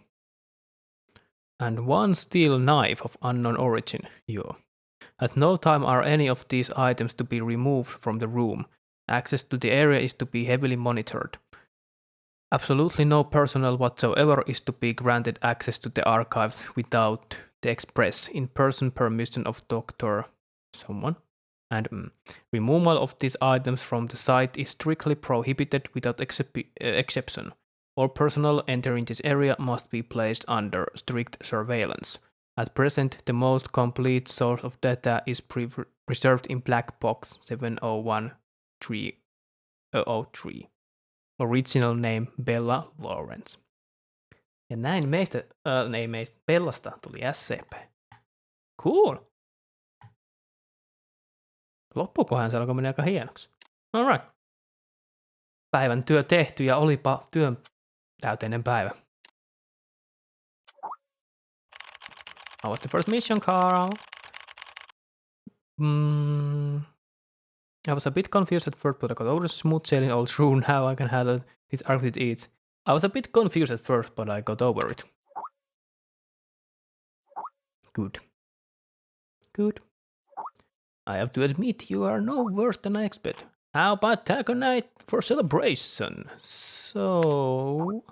and 1 steel knife of unknown origin, joo. At no time are any of these items to be removed from the room. Access to the area is to be heavily monitored. Absolutely no personnel whatsoever is to be granted access to the archives without the express in-person permission of Dr. someone. And removal of these items from the site is strictly prohibited without exception. All personnel entering this area must be placed under strict surveillance. At present, the most complete source of data is preserved in Black Box 701-303. Original name Bella Lawrence. Ja näin Bellasta tuli SCP. Cool. Loppukohan se alkoi mennä aika hienoksi. Alright. Päivän työ tehty ja olipa työn täyteinen päivä. How was the first mission, Carl? I was a bit confused at first, but I got over smooth sailing all through. Now I can handle this arc with ease. I was a bit confused at first, but I got over it. Good. Good. I have to admit, you are no worse than I expected. How about taco night for celebration? So...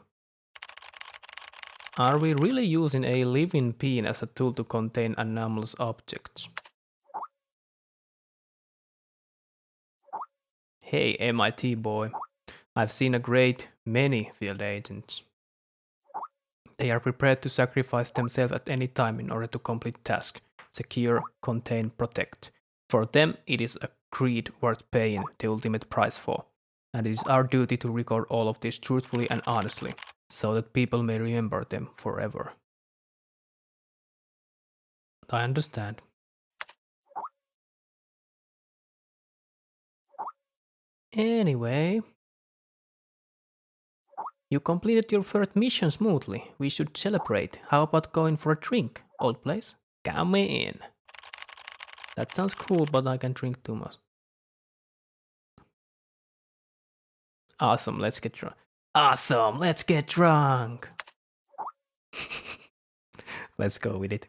Are we really using a living being as a tool to contain anomalous objects? Hey, MIT boy. I've seen a great many field agents. They are prepared to sacrifice themselves at any time in order to complete tasks. Secure, contain, protect. For them, it is a creed worth paying the ultimate price for. And it is our duty to record all of this truthfully and honestly, so that people may remember them forever. I understand. Anyway, you completed your first mission smoothly. We should celebrate. How about going for a drink, old place? Come in. That sounds cool, but I can drink too much. Awesome, let's get drunk. Awesome, let's get drunk. Let's go with it.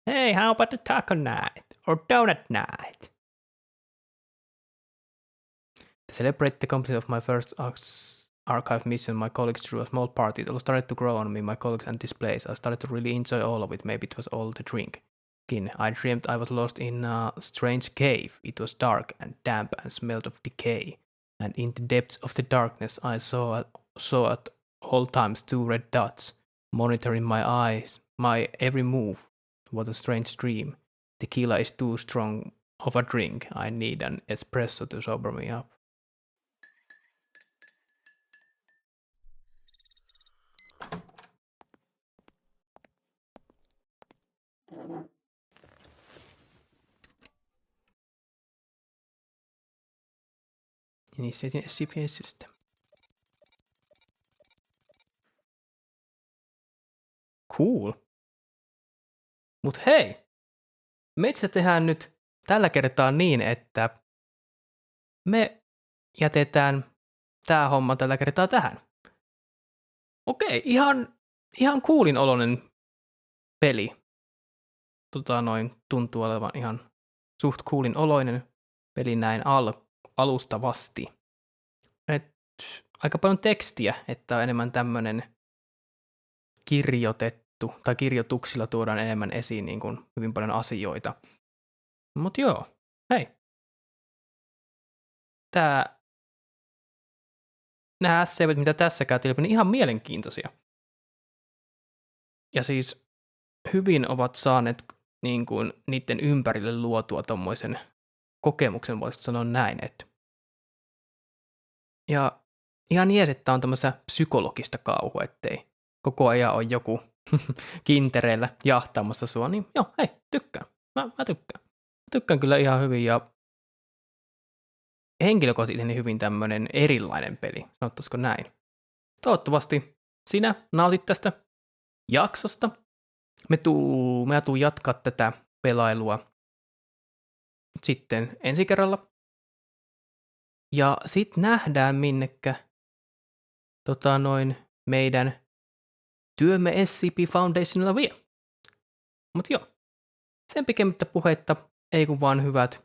Hey, how about the taco night or donut night? To celebrate the completion of my first archive mission, my colleagues threw a small party. It all started to grow on me, my colleagues and this place. I started to really enjoy all of it. Maybe it was all the drink. I dreamed I was lost in a strange cave. It was dark and damp and smelled of decay. And in the depths of the darkness, I saw at all times 2 red dots, monitoring my eyes, my every move. What a strange dream. Tequila is too strong of a drink. I need an espresso to sober me up. Initiating SCP system. Cool. Mut hei! Metsä tehdään nyt tällä kertaa niin, että me jätetään tää homma tällä kertaa tähän. Okei, ihan coolin oloinen peli. Tuntuu olevan ihan suht coolin oloinen peli näin alustavasti. Aika paljon tekstiä, että on enemmän tämmönen kirjoitettu, tai kirjoituksilla tuodaan enemmän esiin niin kuin hyvin paljon asioita. Mut joo, hei. Nämä SCP:t, mitä tässä käytiin läpi, niin ihan mielenkiintoisia. Ja siis hyvin ovat saaneet niin kuin niiden ympärille luotua tommoisen kokemuksen, voisi sanoa näin. Ja ihan jees, että on tämmöistä psykologista kauhua, ettei koko ajan ole joku kintereillä jahtaamassa sua, niin joo, hei, tykkään. Mä tykkään. Mä tykkään kyllä ihan hyvin ja henkilökohtaisesti hyvin tämmönen erilainen peli, sanottaisiko näin. Toivottavasti sinä nautit tästä jaksosta. Mä tuun jatkaa tätä pelailua sitten ensi kerralla. Ja sit nähdään minnekä meidän työmme SCP Foundationilla vie. Mut joo, sen pikemmittä puheitta, ei kun vaan hyvät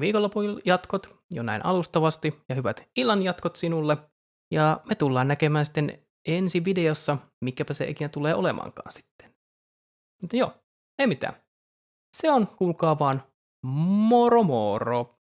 viikonlopun jatkot jo näin alustavasti ja hyvät illan jatkot sinulle. Ja me tullaan näkemään sitten ensi videossa, mikäpä se ikinä tulee olemaankaan sitten. Mutta joo, ei mitään. Se on, kuulkaa vaan, moro moro!